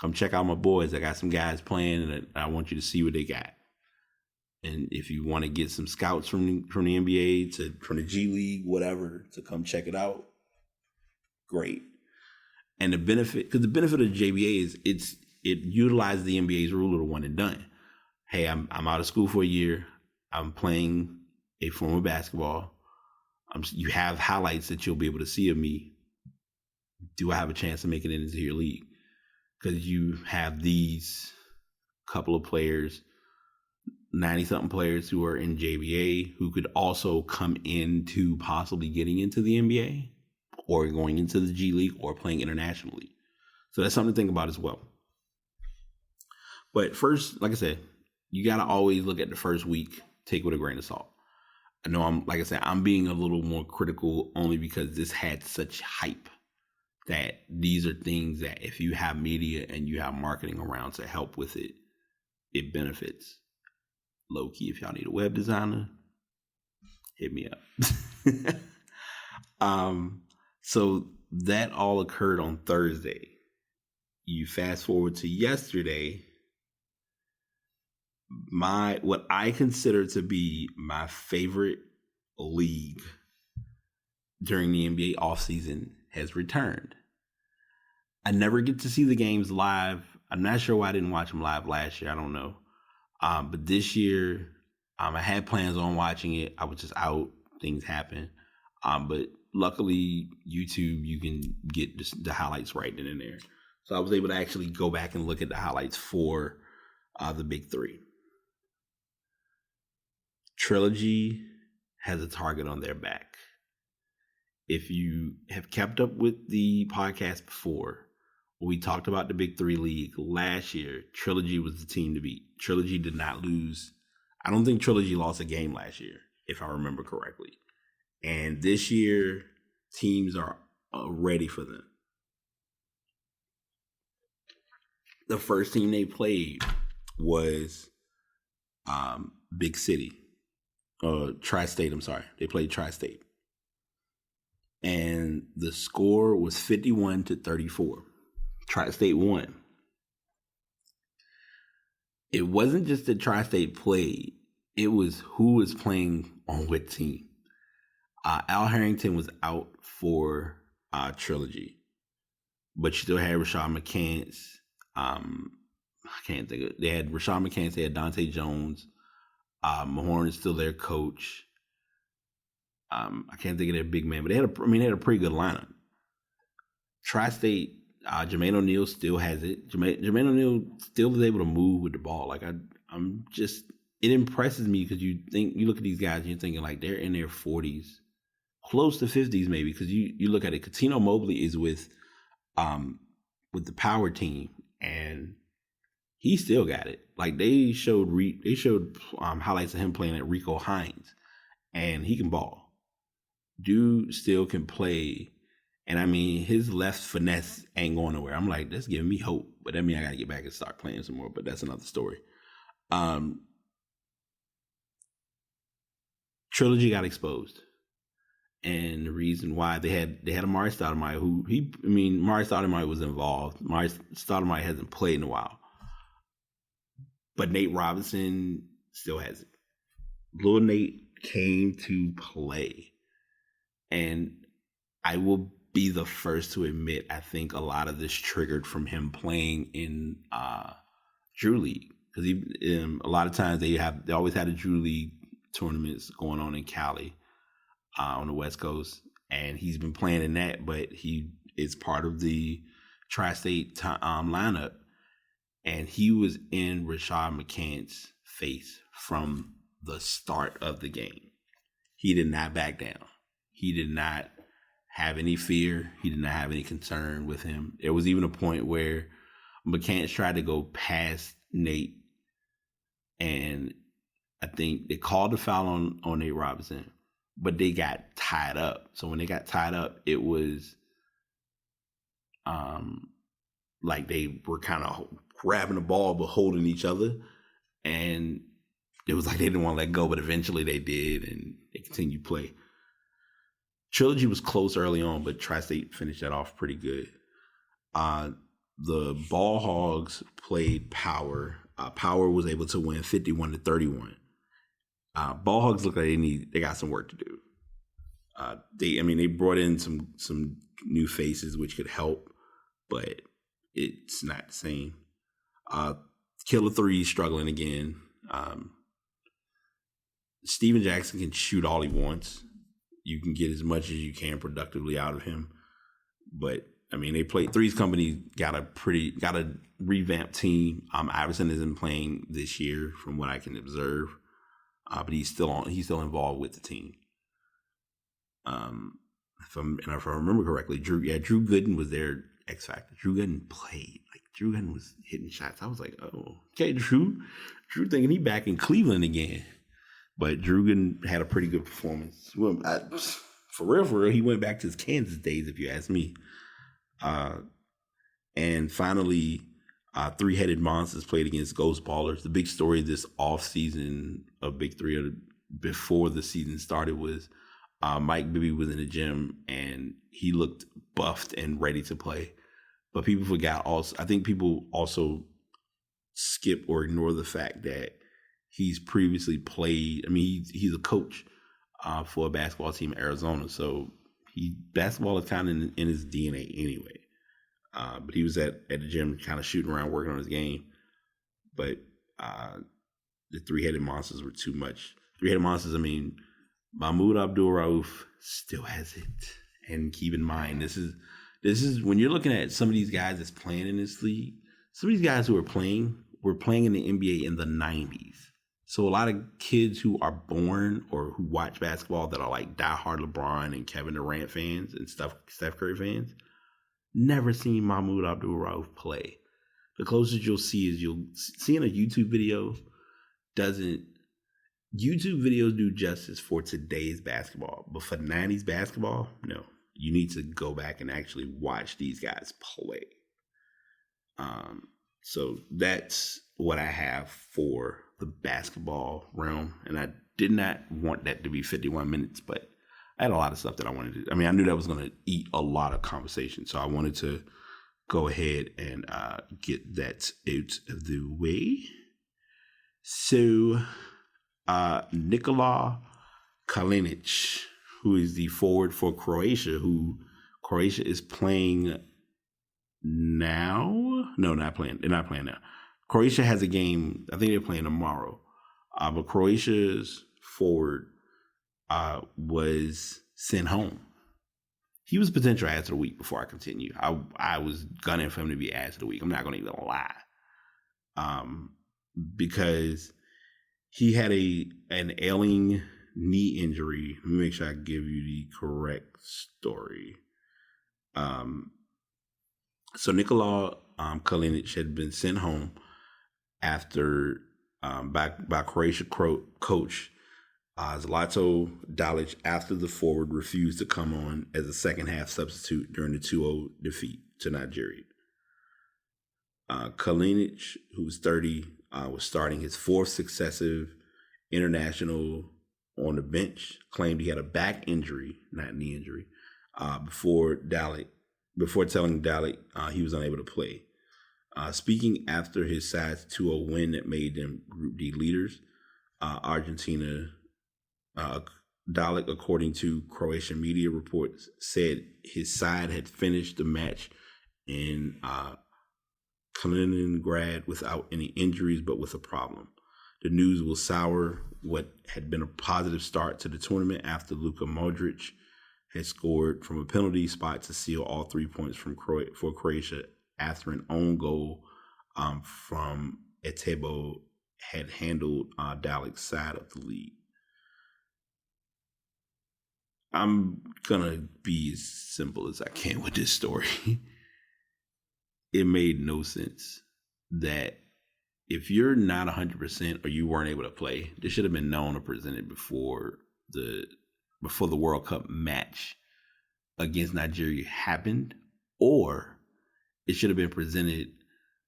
come check out my boys. I got some guys playing and I want you to see what they got. And if you want to get some scouts from the NBA from the G League, whatever, to come check it out, great. And the benefit, because the benefit of JBA is it utilizes the NBA's rule of the one and done. Hey, I'm out of school for a year. I'm playing a form of basketball. You have highlights that you'll be able to see of me. Do I have a chance of making it into your league? Because you have these couple of players, 90-something players who are in JBA who could also come into possibly getting into the NBA or going into the G League or playing internationally. So that's something to think about as well. But first, like I said, you got to always look at the first week, take it with a grain of salt. I know I'm being a little more critical only because this had such hype that these are things that if you have media and you have marketing around to help with it, it benefits. Low key, if y'all need a web designer, hit me up. So that all occurred on Thursday. You fast forward to yesterday. What I consider to be my favorite league during the NBA offseason has returned. I never get to see the games live. I'm not sure why I didn't watch them live last year. I don't know. But this year, I had plans on watching it. I was just out. Things happen. But luckily, YouTube, you can get the highlights right then and there. So I was able to actually go back and look at the highlights for the Big Three. Trilogy has a target on their back. If you have kept up with the podcast before, when we talked about the Big Three League last year, Trilogy was the team to beat. Trilogy did not lose. I don't think Trilogy lost a game last year, if I remember correctly. And this year, teams are ready for them. The first team they played was Big City. Tri-State, I'm sorry. They played Tri-State. And the score was 51-34. Tri-State won. It wasn't just that Tri-State played. It was who was playing on what team. Al Harrington was out for Trilogy. But you still had Rashad McCants. I can't think of it. They had Rashad McCants. They had Dante Jones. Mahorn is still their coach. I can't think of their big man, but they had a pretty good lineup. Tri-State, Jermaine O'Neal still has it. Jermaine O'Neal still is able to move with the ball. Like it impresses me because you look at these guys and you're thinking like they're in their 40s, close to 50s maybe. Because you look at it, Katino Mobley is with the power team and he still got it. Like they showed highlights of him playing at Rico Hines, and he can ball. Dude still can play, and his left finesse ain't going nowhere. I'm like, that's giving me hope, but that means I gotta get back and start playing some more. But that's another story. Trilogy got exposed, and the reason why they had Amari Stoudemire, Amari Stoudemire was involved. Amari Stoudemire hasn't played in a while. But Nate Robinson still has it. Little Nate came to play. And I will be the first to admit, I think a lot of this triggered from him playing in Drew League. Because a lot of times they always had a Drew League tournaments going on in Cali on the West Coast. And he's been playing in that, but he is part of the Tri-State lineup. And he was in Rashad McCants' face from the start of the game. He did not back down. He did not have any fear. He did not have any concern with him. There was even a point where McCants tried to go past Nate. And I think they called the foul on Nate Robinson, but they got tied up. So when they got tied up, it was like they were kind of grabbing the ball but holding each other, and it was like they didn't want to let go, but eventually they did, and they continued play. Trilogy was close early on, but Tri-State finished that off pretty good. The Ball Hogs played Power. Power was able to win 51-31. Ball Hogs look like they got some work to do. They brought in some new faces which could help. but it's not the same. Killer 3 struggling again. Steven Jackson can shoot all he wants. You can get as much as you can productively out of him. But I mean, they played Three's Company got a revamped team. Iverson isn't playing this year, from what I can observe, but he's still involved with the team. If I remember correctly, Drew Gooden was their X factor. Drew Gooden played. Like, Drew Gooden was hitting shots. I was like, oh, okay, Drew thinking he back in Cleveland again. But Drew Gooden had a pretty good performance. For real, he went back to his Kansas days, if you ask me. And finally, Three-Headed Monsters played against Ghost Ballers. The big story this offseason of Big Three, before the season started, was Mike Bibby was in the gym and he looked buffed and ready to play. But people forgot also, I think people also skip or ignore the fact that he's previously played. I mean, he's a coach for a basketball team in Arizona. So basketball is kind of in his DNA anyway. But he was at the gym kind of shooting around, working on his game. But the Three-Headed Monsters were too much. Three-Headed Monsters, I mean, Mahmoud Abdul-Rauf still has it. And keep in mind, this is when you're looking at some of these guys that's playing in this league, some of these guys who were playing in the NBA in the 90s. So a lot of kids who are born or who watch basketball that are like diehard LeBron and Kevin Durant fans and Steph Curry fans, never seen Mahmoud Abdul-Rauf play. The closest you'll see is seeing a YouTube video YouTube videos do justice for today's basketball, but for 90s basketball, no. You need to go back and actually watch these guys play. So that's what I have for the basketball realm. And I did not want that to be 51 minutes, but I had a lot of stuff that I wanted to do. I mean, I knew that was going to eat a lot of conversation. So I wanted to go ahead and get that out of the way. So Nikola Kalinic, who is the forward for Croatia, who Croatia is playing now. No, not playing. They're not playing now. Croatia has a game. I think they're playing tomorrow. But Croatia's forward was sent home. He was potential ass of the week before I continue. I was gunning for him to be ass of the week. I'm not going to even lie. Because he had an ailing knee injury. Let me make sure I give you the correct story. So Nikola Kalinic had been sent home after by Croatia coach Zlatko Dalic after the forward refused to come on as a second half substitute during the 2-0 defeat to Nigeria. Kalinic, who was 30, was starting his fourth successive international on the bench, claimed he had a back injury, not knee injury, before telling Dalic he was unable to play. Speaking after his side's 2-0 win that made them Group D leaders, Argentina, Dalic, according to Croatian media reports, said his side had finished the match in Kaliningrad without any injuries, but with a problem. The news will sour what had been a positive start to the tournament after Luka Modric had scored from a penalty spot to seal all 3 points for Croatia after an own goal from Etebo had handled Dalic's side of the league. I'm going to be as simple as I can with this story. It made no sense that if you're not 100% or you weren't able to play, this should have been known or presented before the World Cup match against Nigeria happened, or it should have been presented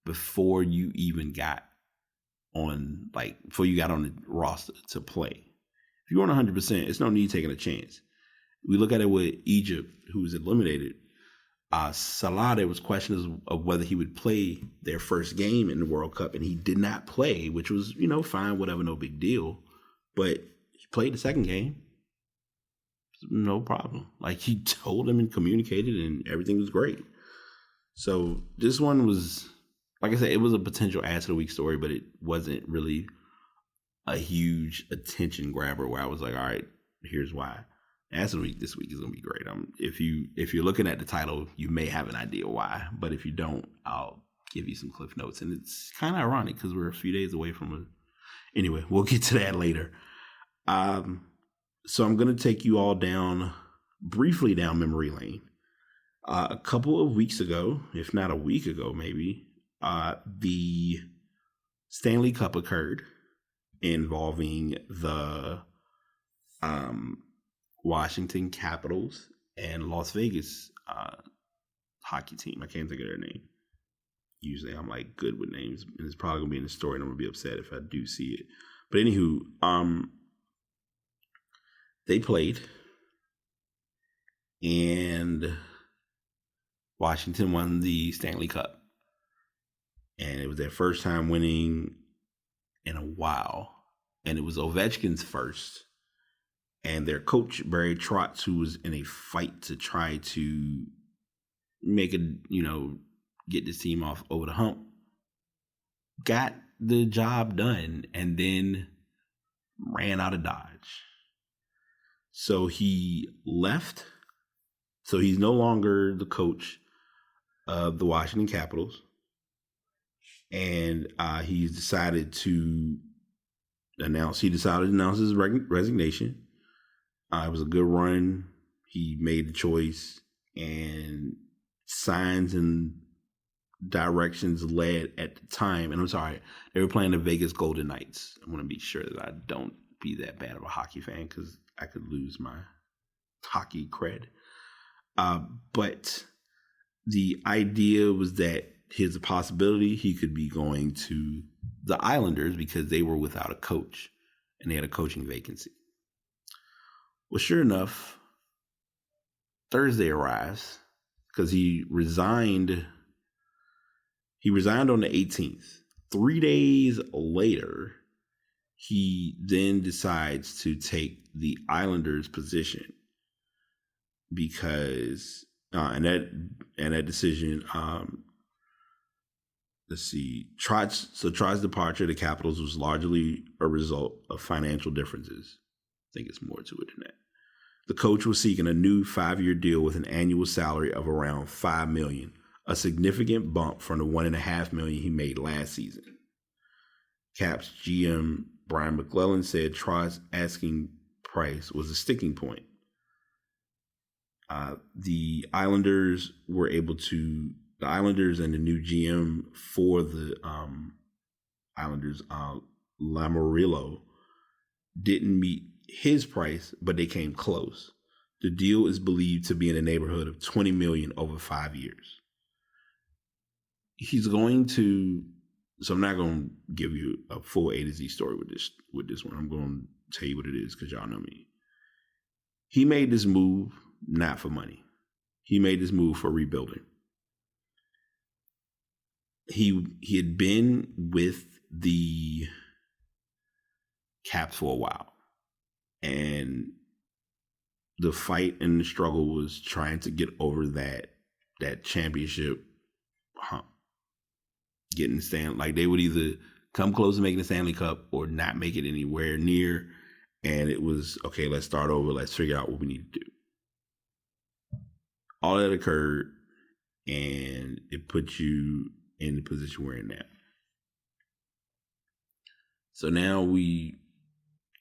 before you even got on, before you got on the roster to play. If you weren't 100%, it's no need taking a chance. We look at it with Egypt, who was eliminated. Salah, there was questions of whether he would play their first game in the World Cup, and he did not play, which was, fine, whatever, no big deal. But he played the second game. No problem. He told him and communicated, and everything was great. So this one was, like I said, it was a potential ass of the week story, but it wasn't really a huge attention grabber where I was like, all right, here's why. Ass of the week this week is gonna be great. If you're looking at the title, you may have an idea why, but if you don't, I'll give you some cliff notes. And it's kind of ironic because we're a few days away from it. Anyway, we'll get to that later. So I'm gonna take you all briefly down memory lane. A couple of weeks ago, if not a week ago, maybe, the Stanley Cup occurred, involving the Washington Capitals and Las Vegas hockey team. I can't think of their name. Usually I'm like good with names, and it's probably gonna be in the story, and I'm gonna be upset if I do see it. But anywho, they played, and Washington won the Stanley Cup, and it was their first time winning in a while, and it was Ovechkin's first, and their coach Barry Trotz, who was in a fight to try to get this team off over the hump, got the job done and then ran out of Dodge. So he left. So he's no longer the coach of the Washington Capitals. And he's decided to announce his resignation. It was a good run. He made the choice, and signs and directions led at the time. And I'm sorry, they were playing the Vegas Golden Knights. I want to be sure that I don't be that bad of a hockey fan because I could lose my hockey cred. But the idea was that here's a possibility he could be going to the Islanders because they were without a coach and they had a coaching vacancy. Well, sure enough, Thursday arrives because he resigned. He resigned on the 18th. 3 days later, he then decides to take the Islanders' position because, and that decision. Let's see. Trotz's departure to the Capitals was largely a result of financial differences. I think it's more to it than that. The coach was seeking a new 5-year deal with an annual salary of around $5 million, a significant bump from the $1.5 million he made last season. Caps GM Brian McClellan said Trotz's asking price was a sticking point. The Islanders and the new GM for the Islanders, Lamoriello, didn't meet his price, but they came close. The deal is believed to be in the neighborhood of $20 million over 5 years. He's going to, so I'm not going to give you a full A to Z story with this one. I'm going to tell you what it is because y'all know me. He made this move not for money. He made this move for rebuilding. He had been with the Caps for a while, and the fight and the struggle was trying to get over that championship hump. Getting the Stanley, like they would either come close to making the Stanley Cup or not make it anywhere near, and it was okay. Let's start over. Let's figure out what we need to do. All that occurred, and it put you in the position we're in now. So now we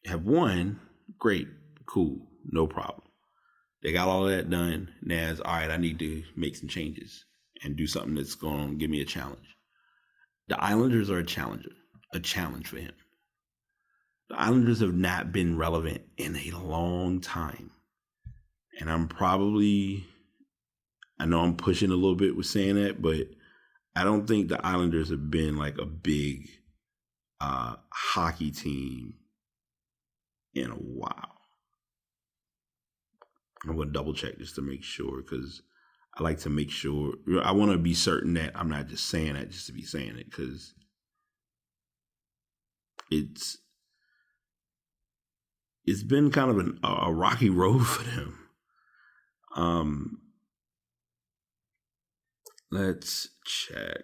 have won. Great, cool, no problem. They got all of that done. Now it's all right. I need to make some changes and do something that's going to give me a challenge. The Islanders are a challenge for him. The Islanders have not been relevant in a long time. And I know I'm pushing a little bit with saying that, but I don't think the Islanders have been like a big hockey team in a while. I'm going to double check just to make sure because I like to make sure. I want to be certain that I'm not just saying that just to be saying it because it's been kind of a rocky road for them. Let's check.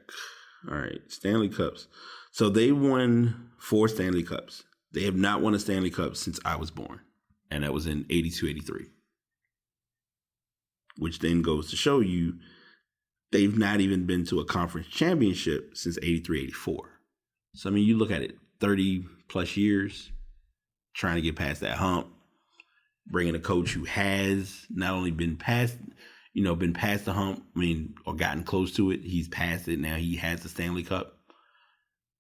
All right, Stanley Cups. So they won 4 Stanley Cups. They have not won a Stanley Cup since I was born, and that was in 82, 83. Which then goes to show you they've not even been to a conference championship since 83, 84. So, I mean, you look at it, 30 plus years trying to get past that hump, bringing a coach who has not only been past the hump, or gotten close to it. He's passed it. Now he has the Stanley Cup.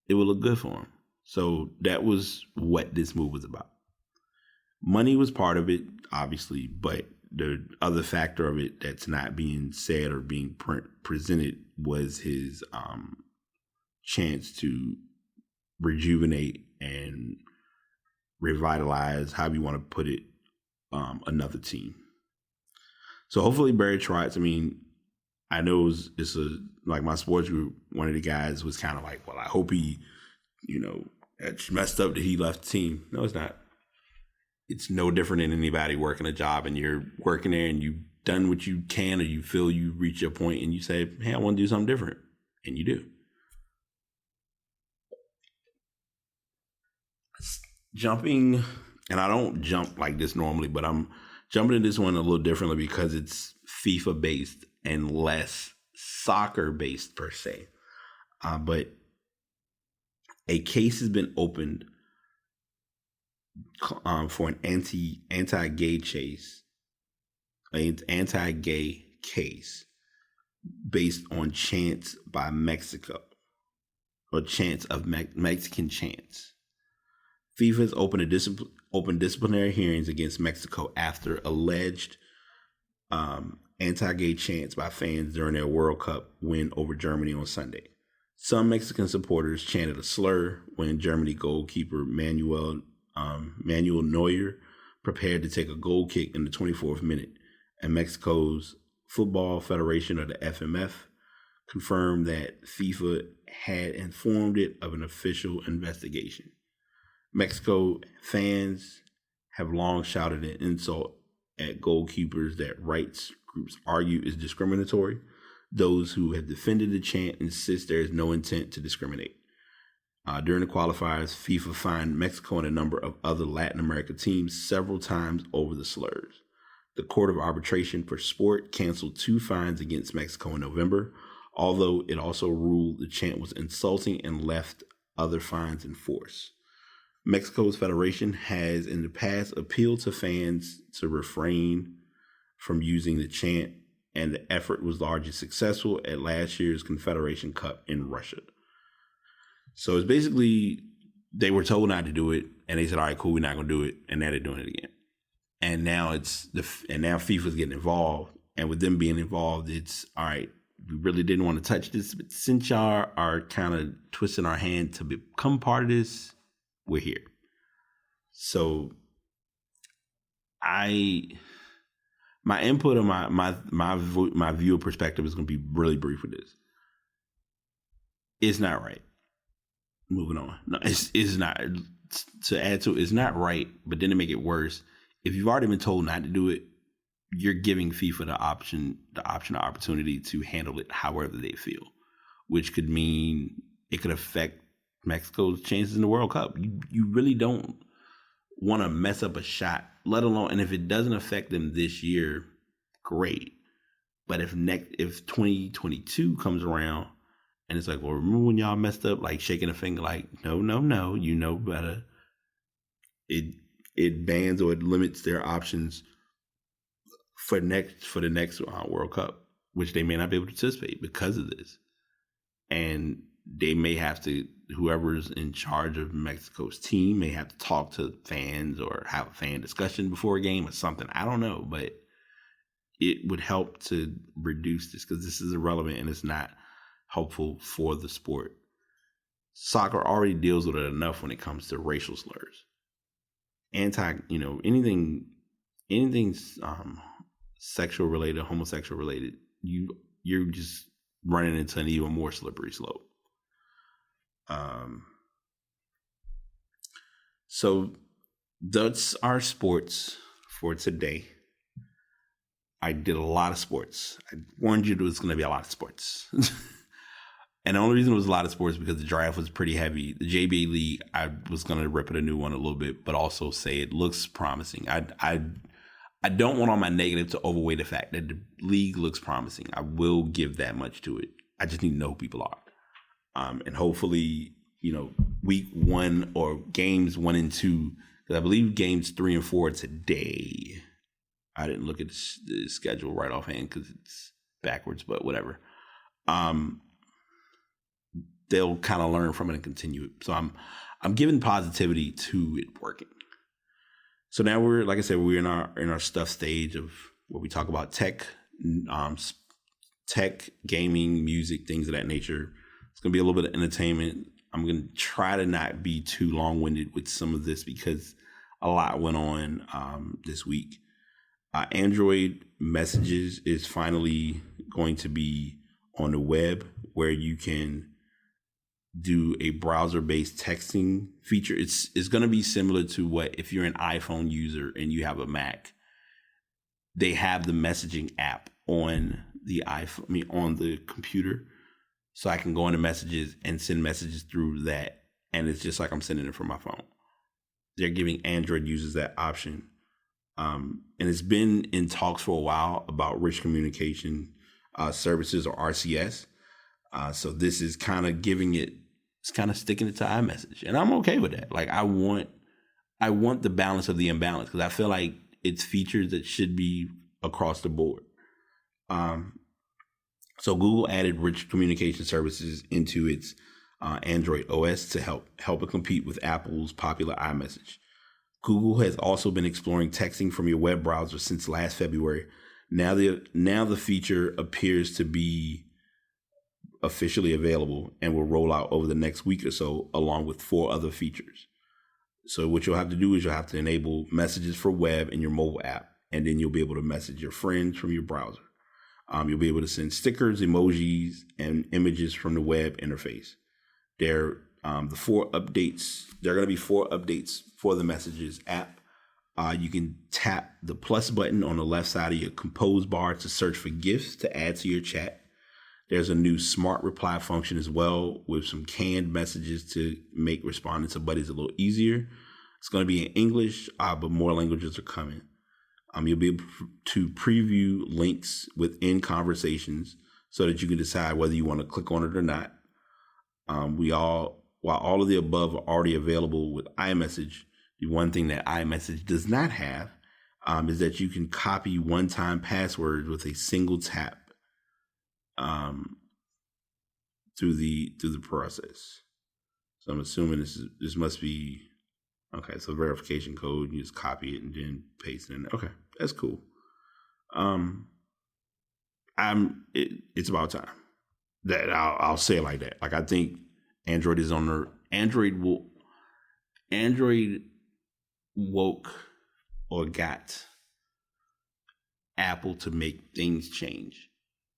It will look good for him. So that was what this move was about. Money was part of it, obviously, but the other factor of it that's not being said or being presented was his chance to rejuvenate and revitalize, however you want to put it, another team. So hopefully Barry Trotz, I know it's like my sports group, one of the guys was kind of like, well, I hope he, it's messed up that he left the team. No, it's not. It's no different than anybody working a job, and you're working there and you've done what you can, or you feel you reach your point and you say, hey, I want to do something different. And you do. Jumping, and I don't jump like this normally, but I'm jumping in this one a little differently because it's FIFA based and less soccer based per se. But a case has been opened for an anti-gay case based on chants by Mexico, or chants of Mexican chants. FIFA has opened disciplinary hearings against Mexico after alleged anti-gay chants by fans during their World Cup win over Germany on Sunday. Some Mexican supporters chanted a slur when Germany goalkeeper Manuel Neuer prepared to take a goal kick in the 24th minute, and Mexico's Football Federation, or the FMF, confirmed that FIFA had informed it of an official investigation. Mexico fans have long shouted an insult at goalkeepers that rights groups argue is discriminatory. Those who have defended the chant insist there is no intent to discriminate. During the qualifiers, FIFA fined Mexico and a number of other Latin American teams several times over the slurs. The Court of Arbitration for Sport canceled 2 fines against Mexico in November, although it also ruled the chant was insulting and left other fines in force. Mexico's federation has in the past appealed to fans to refrain from using the chant, and the effort was largely successful at last year's Confederation Cup in Russia. So it's basically, they were told not to do it, and they said, all right, cool, we're not going to do it, and now they're doing it again. And now now FIFA's getting involved, and with them being involved, it's, all right, we really didn't want to touch this, but since y'all are kind of twisting our hand to become part of this, we're here. So my input on my viewer perspective is going to be really brief with this. It's not right. Moving on. No, it's not. To add to it, it's not right, but then to make it worse, if you've already been told not to do it, you're giving FIFA the opportunity to handle it however they feel, which could mean it could affect Mexico's chances in the World Cup. You really don't want to mess up a shot, let alone, and if it doesn't affect them this year, great. But if 2022 comes around and it's like, well, remember when y'all messed up, like shaking a finger, like, no, you know better. It bans or it limits their options for the next World Cup, which they may not be able to participate because of this. And they may have to, whoever's in charge of Mexico's team may have to talk to fans or have a fan discussion before a game or something. I don't know, but it would help to reduce this because this is irrelevant and it's not helpful for the sport. Soccer already deals with it enough when it comes to racial slurs. Anything sexual related, homosexual related, you're just running into an even more slippery slope. So that's our sports for today. I did a lot of sports. I warned you there was going to be a lot of sports. And the only reason it was a lot of sports because the draft was pretty heavy. The JBA league, I was going to rip it a new one a little bit, but also say it looks promising. I don't want all my negative to overweigh the fact that the league looks promising. I will give that much to it. I just need to know who people are. And hopefully, week 1 or games 1 and 2, because I believe games 3 and 4 today. I didn't look at the schedule right offhand because it's backwards, but whatever. They'll kind of learn from it and continue it. So I'm giving positivity to it working. So now we're, like I said, we're in our stuff stage of where we talk about tech, gaming, music, things of that nature. It's going to be a little bit of entertainment. I'm going to try to not be too long-winded with some of this because a lot went on this week. Android messages is finally going to be on the web where you can do a browser-based texting feature. It's going to be similar to what if you're an iPhone user and you have a Mac, they have the messaging app on the on the computer. So I can go into messages and send messages through that. And it's just like I'm sending it from my phone. They're giving Android users that option. And it's been in talks for a while about rich communication services or RCS. So this is kind of it's kind of sticking it to iMessage. And I'm okay with that. Like I want the balance of the imbalance because I feel like it's features that should be across the board. So Google added rich communication services into its Android OS to help it compete with Apple's popular iMessage. Google has also been exploring texting from your web browser since last February. Now the feature appears to be officially available and will roll out over the next week or so, along with 4 other features. So what you'll have to do is you'll have to enable messages for web in your mobile app, and then you'll be able to message your friends from your browser. You'll be able to send stickers, emojis, and images from the web interface. There are going to be 4 updates for the Messages app. You can tap the plus button on the left side of your compose bar to search for GIFs to add to your chat. There's a new smart reply function as well with some canned messages to make responding to buddies a little easier. It's going to be in English, but more languages are coming. You'll be able to preview links within conversations so that you can decide whether you want to click on it or not. While all of the above are already available with iMessage, the one thing that iMessage does not have is that you can copy one-time passwords with a single tap through the process. So I'm assuming this must be okay. So verification code, you just copy it and then paste it in. Okay, that's cool. It's about time that I'll say it like that. Like I think Android is on the Android woke or got Apple to make things change.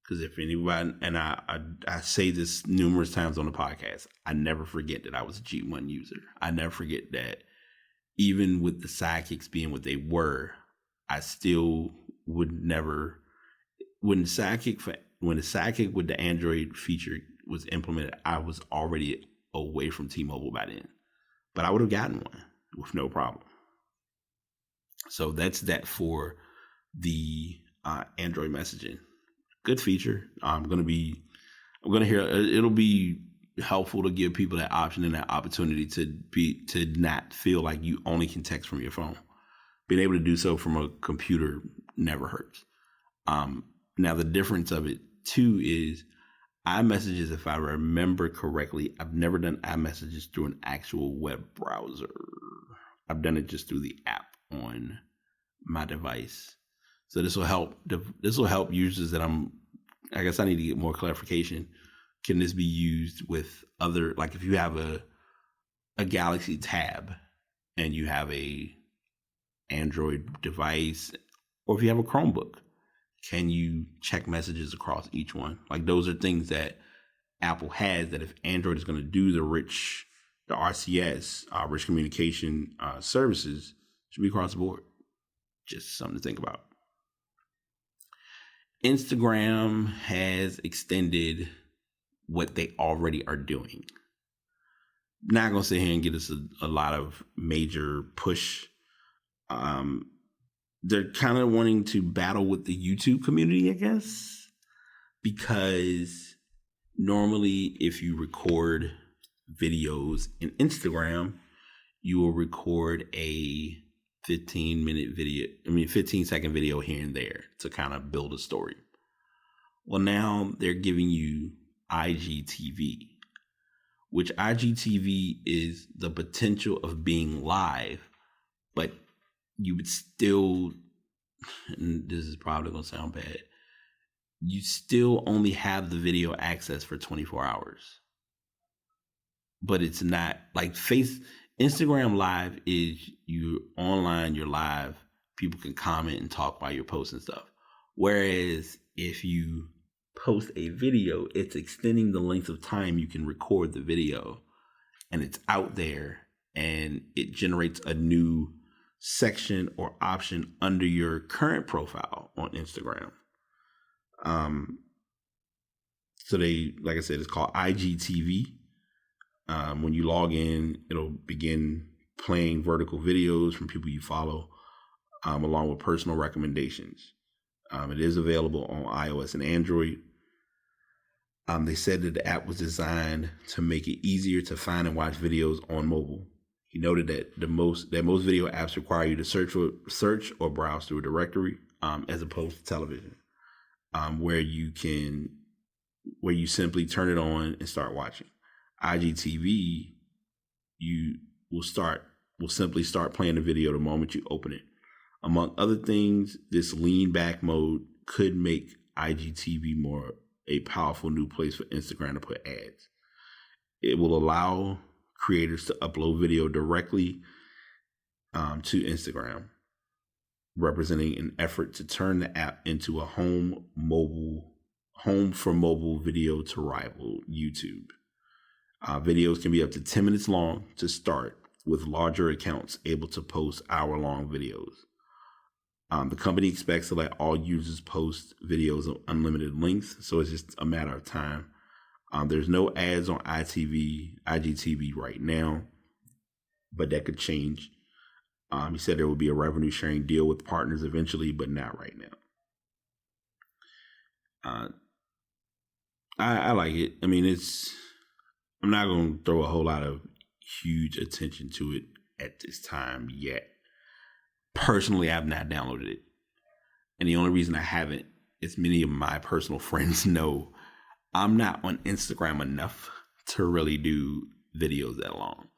Because if anybody, and I say this numerous times on the podcast, I never forget that I was a G1 user. I never forget that even with the sidekicks being what they were, I still would never, when the sidekick with the Android feature was implemented, I was already away from T-Mobile by then. But I would have gotten one with no problem. So that's that for the Android messaging. Good feature. It'll be helpful to give people that option and that opportunity to not feel like you only can text from your phone. Being able to do so from a computer never hurts. Now the difference of it too is iMessages, if I remember correctly, I've never done iMessages through an actual web browser. I've done it just through the app on my device. So this will help users that I guess I need to get more clarification. Can this be used with other, like if you have a Galaxy Tab and you have a Android device, or if you have a Chromebook, can you check messages across each one? Like those are things that Apple has that if Android is going to do the RCS, rich communication services, should be across the board. Just something to think about. Instagram has extended what they already are doing. Not going to sit here and get us a lot of major push. They're kind of wanting to battle with the YouTube community, I guess, because normally if you record videos in Instagram, you will record a 15-second video here and there to kind of build a story. Well, now they're giving you IGTV, which IGTV is the potential of being live, but you would still, and this is probably going to sound bad, you still only have the video access for 24 hours. But it's not like Instagram Live is you online, you're live, people can comment and talk while you're posting stuff. Whereas if you post a video, it's extending the length of time you can record the video, and it's out there, and it generates a new section or option under your current profile on Instagram. So they, like I said, it's called IGTV. When you log in, it'll begin playing vertical videos from people you follow, along with personal recommendations. It is available on iOS and Android. They said that the app was designed to make it easier to find and watch videos on mobile. He noted that most video apps require you to search or browse through a directory, as opposed to television, where you simply turn it on and start watching. IGTV, you will simply start playing the video the moment you open it. Among other things, this lean back mode could make IGTV more a powerful new place for Instagram to put ads. It will allow creators to upload video directly to Instagram, representing an effort to turn the app into a home for mobile video to rival YouTube. Videos can be up to 10 minutes long to start, with larger accounts able to post hour-long videos. The company expects to let all users post videos of unlimited length, so it's just a matter of time. There's no ads on IGTV right now, but that could change. He said there will be a revenue sharing deal with partners eventually, but not right now. I like it. I mean, I'm not going to throw a whole lot of huge attention to it at this time yet. Personally, I've not downloaded it. And the only reason I haven't is many of my personal friends know I'm not on Instagram enough to really do videos that long.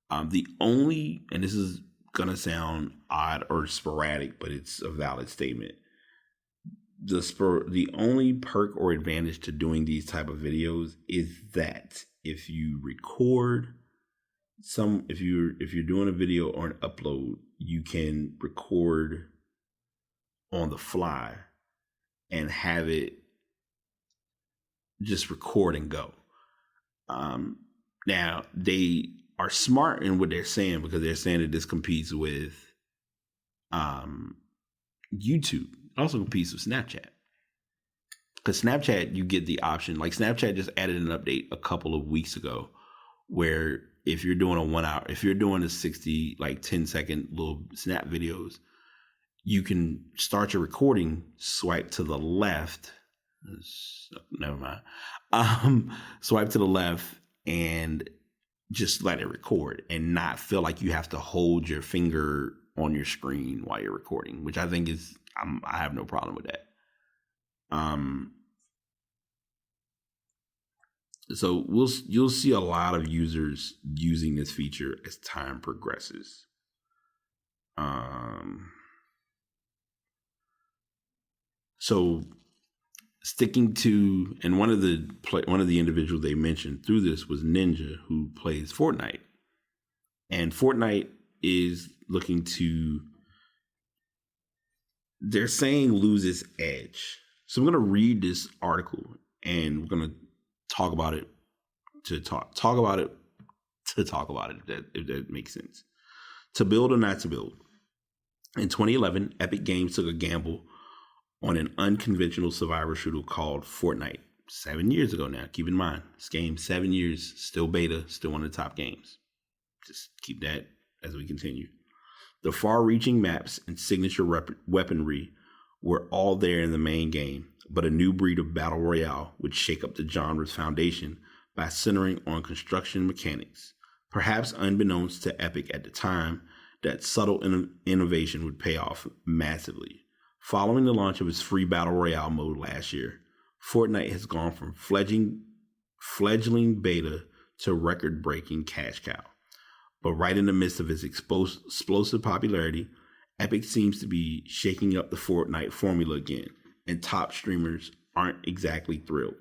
And this is going to sound odd or sporadic, but it's a valid statement. The only perk or advantage to doing these type of videos is that if you record if you're doing a video or an upload, you can record on the fly and have it just record and go. Now they are smart in what they're saying, because they're saying that this competes with YouTube. It also competes with Snapchat. Because Snapchat, you get the option, like Snapchat just added an update a couple of weeks ago, where if you're doing a 60, 10-second little snap videos, you can start your recording, swipe to the left. Never mind. Swipe to the left and just let it record, and not feel like you have to hold your finger on your screen while you're recording, which I think I have no problem with that. So you'll see a lot of users using this feature as time progresses. So sticking to, and one of the individuals they mentioned through this was Ninja, who plays Fortnite, and Fortnite is looking to, they're saying, lose its edge. So I'm going to read this article, and we're going to talk about it, if that makes sense. To build or not to build. In 2011, Epic Games took a gamble on an unconventional survival shooter called Fortnite 7 years ago now. Keep in mind, this game, 7 years, still beta, still one of the top games. Just keep that as we continue. The far-reaching maps and signature weaponry were all there in the main game, but a new breed of battle royale would shake up the genre's foundation by centering on construction mechanics. Perhaps unbeknownst to Epic at the time, that subtle innovation would pay off massively. Following the launch of its free battle royale mode last year, Fortnite has gone from fledgling beta to record-breaking cash cow. But right in the midst of its explosive popularity, Epic seems to be shaking up the Fortnite formula again, and top streamers aren't exactly thrilled.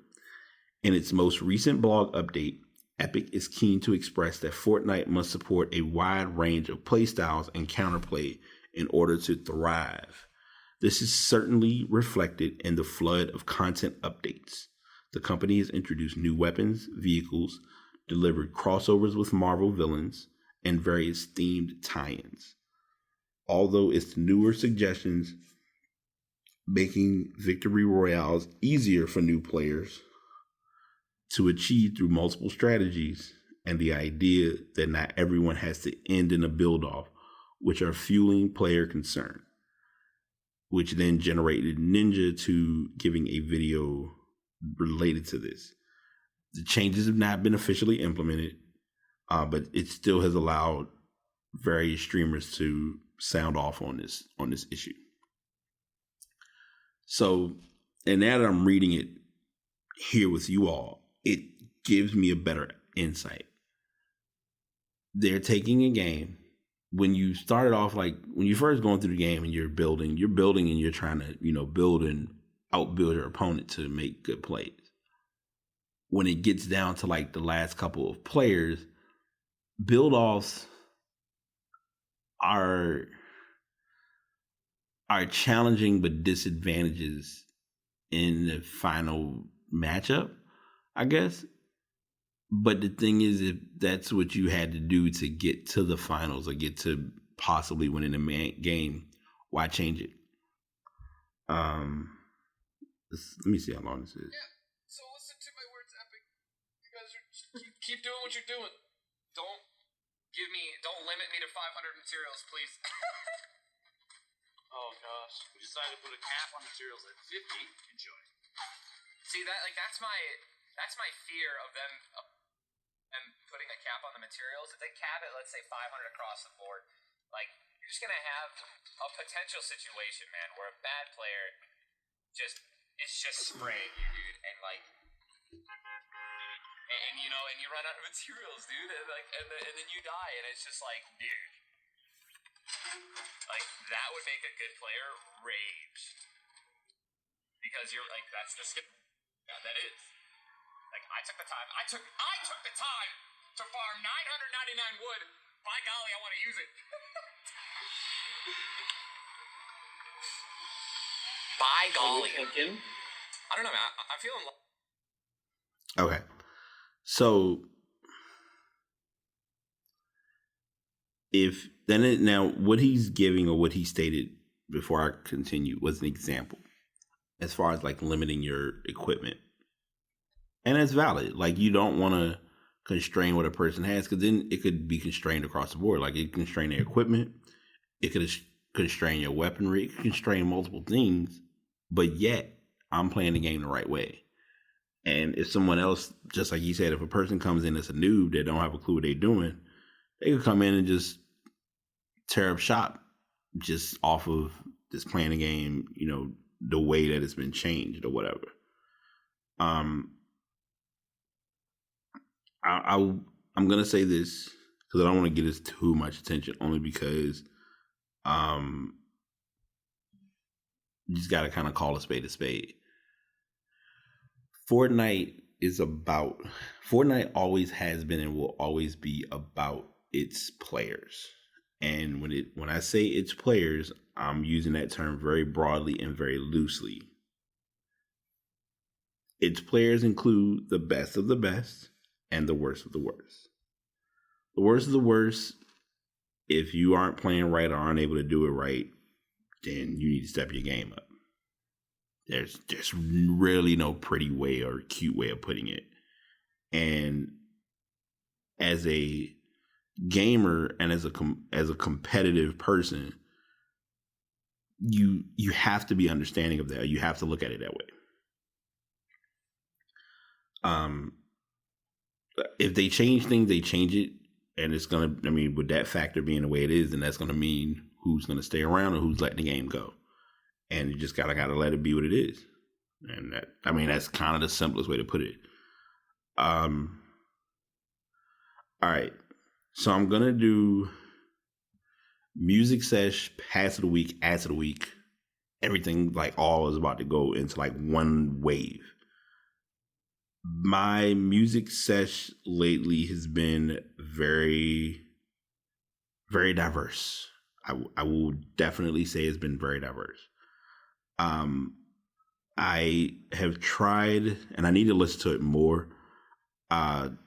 In its most recent blog update, Epic is keen to express that Fortnite must support a wide range of playstyles and counterplay in order to thrive. This is certainly reflected in the flood of content updates. The company has introduced new weapons, vehicles, delivered crossovers with Marvel villains, and various themed tie-ins. Although its newer suggestions making victory royales easier for new players to achieve through multiple strategies, and the idea that not everyone has to end in a build-off, which are fueling player concern, which then generated Ninja to giving a video related to this. The changes have not been officially implemented, but it still has allowed various streamers to sound off on this issue. So, and now that I'm reading it here with you all, it gives me a better insight. They're taking a game. When you started off, like when you're first going through the game and you're building and you're trying to, build and outbuild your opponent to make good plays. When it gets down to like the last couple of players, build-offs are challenging but disadvantages in the final matchup, I guess. But the thing is, if that's what you had to do to get to the finals or get to possibly winning the game, why change it? Let me see how long this is. Yeah, so listen to my words, Epic. You guys are keep doing what you're doing. Don't limit me to 500 materials, please. Oh gosh, we decided to put a cap on materials at 50. Enjoy. See that's my fear of them putting a cap on the materials. If they cap it, let's say 500 across the board, like you're just gonna have a potential situation, man, where a bad player is just spraying you, dude, and and you run out of materials, dude, and then you die, and it's just like, dude, like that would make a good player rage because you're like, that's the skill. Yeah, that is. Like I took the time to farm 999 wood. By golly, I want to use it. By golly. I don't know, man. I'm feeling. Okay. So now what he's giving or what he stated before I continue was an example as far as like limiting your equipment. And that's valid. Like you don't want to constrain what a person has, because then it could be constrained across the board. Like it can constrain their equipment. It could constrain your weaponry. It could constrain multiple things. But yet I'm playing the game the right way. And if someone else, just like you said, if a person comes in as a noob that don't have a clue what they're doing, they could come in and just tear up shop just off of just playing the game, the way that it's been changed or whatever. I'm going to say this because I don't want to get this too much attention, only because you just got to kind of call a spade a spade. Fortnite always has been and will always be about its players. And when I say its players, I'm using that term very broadly and very loosely. Its players include the best of the best and the worst of the worst. The worst of the worst, if you aren't playing right or aren't able to do it right, then you need to step your game up. There's really no pretty way or cute way of putting it. And as a gamer and as a competitive person, you have to be understanding of that. You have to look at it that way. If they change things, they change it, and it's gonna. I mean, with that factor being the way it is, then that's gonna mean who's gonna stay around or who's letting the game go. And you just gotta let it be what it is. And that's kind of the simplest way to put it. All right. So I'm gonna do music sesh, pass of the week, ass of the week. Everything all is about to go into one wave. My music sesh lately has been very, very diverse. I will definitely say it's been very diverse. I have tried, and I need to listen to it more. Tentacion,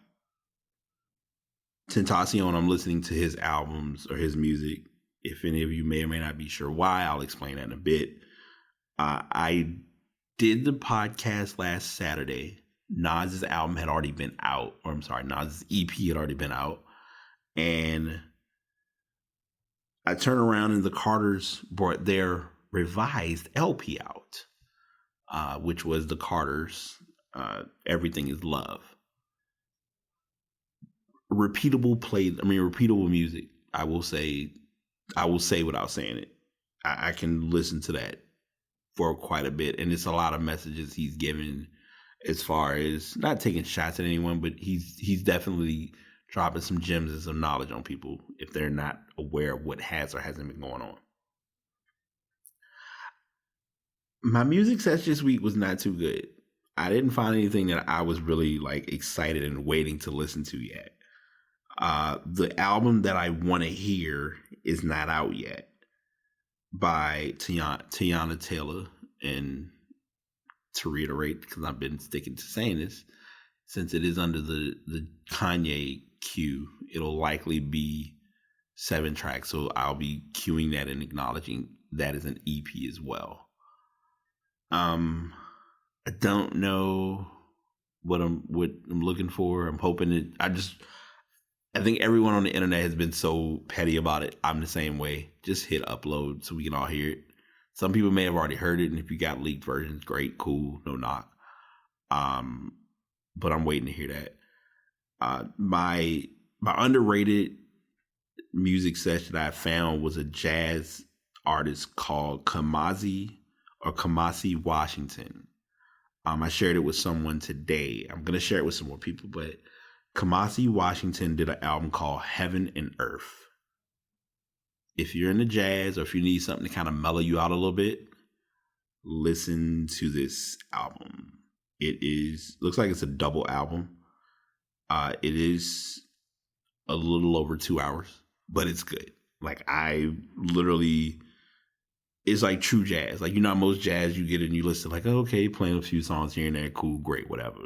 I'm listening to his albums or his music. If any of you may or may not be sure why, I'll explain that in a bit. I did the podcast last Saturday. Nas's album had already been out, or I'm sorry, Nas's EP had already been out. And I turned around and the Carters brought their revised LP out, which was the Carters, Everything is Love. Repeatable music. I will say without saying it. I can listen to that for quite a bit. And it's a lot of messages he's given as far as not taking shots at anyone, but he's definitely dropping some gems and some knowledge on people if they're not aware of what has or hasn't been going on. My music session this week was not too good. I didn't find anything that I was really excited and waiting to listen to yet. The album that I want to hear is not out yet by Tiana Taylor. And to reiterate, because I've been sticking to saying this, since it is under the Kanye queue, it'll likely be 7 tracks. So I'll be queuing that and acknowledging that as an EP as well. I don't know what I'm looking for. I'm hoping it. I think everyone on the internet has been so petty about it. I'm the same way. Just hit upload so we can all hear it. Some people may have already heard it, and if you got leaked versions, great, cool, no knock. But I'm waiting to hear that. My underrated music session that I found was a jazz artist called Kamasi Washington. I shared it with someone today. I'm gonna share it with some more people, but Kamasi Washington did an album called Heaven and Earth. If you're into jazz or if you need something to kind of mellow you out a little bit, listen to this album. Looks like it's a double album. It is a little over 2 hours, but it's good. It's like true jazz. Most jazz you get and you listen okay, playing a few songs here and there, cool, great, whatever.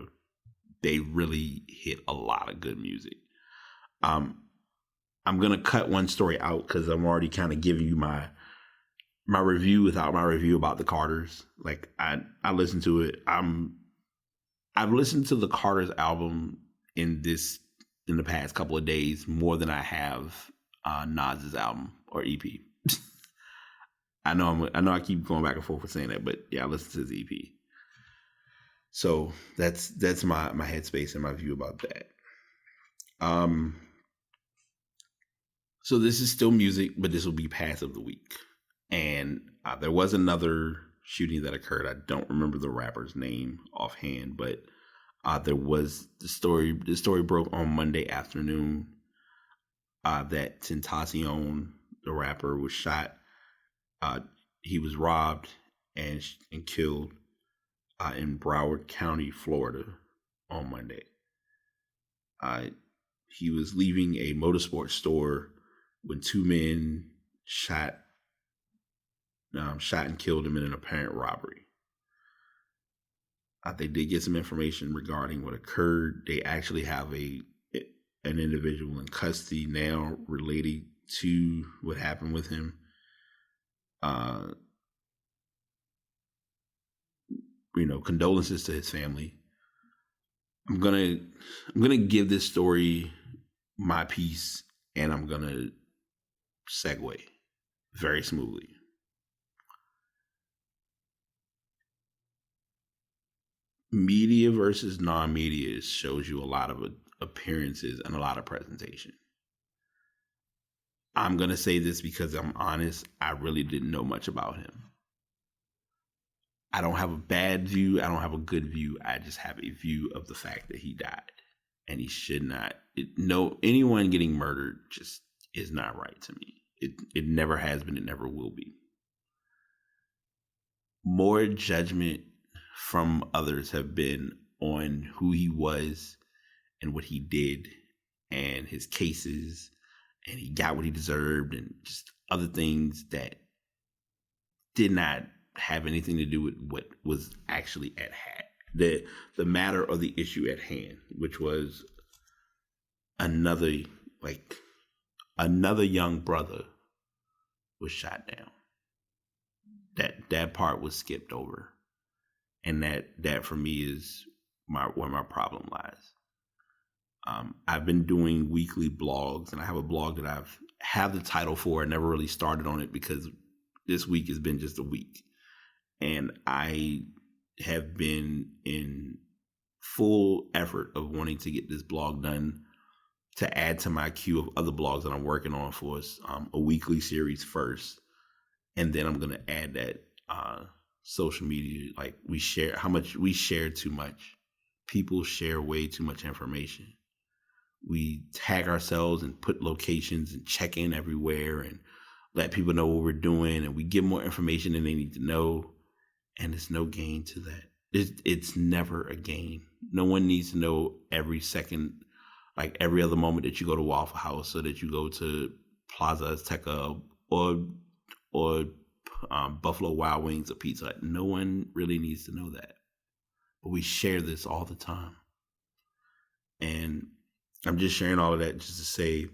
They really hit a lot of good music. I'm going to cut one story out because I'm already kind of giving you my review without my review about the Carters. I listened to it. I've listened to the Carters album in the past couple of days more than I have Nas's album or EP. I know I keep going back and forth with saying that, but yeah, I listened to his EP. So that's my headspace and my view about that. So this is still music, but this will be pass of the week. And there was another shooting that occurred. I don't remember the rapper's name offhand, but there was the story broke on Monday afternoon that Tentacion, the rapper, was shot. He was robbed and killed in Broward County, Florida on Monday. He was leaving a motorsports store when 2 men shot and killed him in an apparent robbery. They did get some information regarding what occurred. They actually have an individual in custody now related to what happened with him. condolences to his family. I'm gonna give this story my piece, and I'm gonna segue very smoothly. Media versus non-media shows you a lot of appearances and a lot of presentation. I'm gonna say this because I'm honest. I really didn't know much about him. I don't have a bad view. I don't have a good view. I just have a view of the fact that he died, and he should not. Anyone getting murdered just is not right to me. It never has been. It never will be. More judgment from others have been on who he was and what he did and his cases, and he got what he deserved, and just other things that did not have anything to do with what was actually at hand. The matter or the issue at hand, which was another young brother was shot down. That part was skipped over. And that for me is where my problem lies. I've been doing weekly blogs, and I have a blog that I've the title for. I never really started on it because this week has been just a week. And I have been in full effort of wanting to get this blog done to add to my queue of other blogs that I'm working on for a weekly series first. And then I'm going to add that social media, like we share too much. People share way too much information. We tag ourselves and put locations and check in everywhere and let people know what we're doing, and we give more information than they need to know. And there's no gain to that. It's never a gain. No one needs to know every second, like every other moment that you go to Waffle House or that you go to Plaza Azteca or Buffalo Wild Wings or Pizza Hut. No one really needs to know that. But we share this all the time. And I'm just sharing all of that just to say,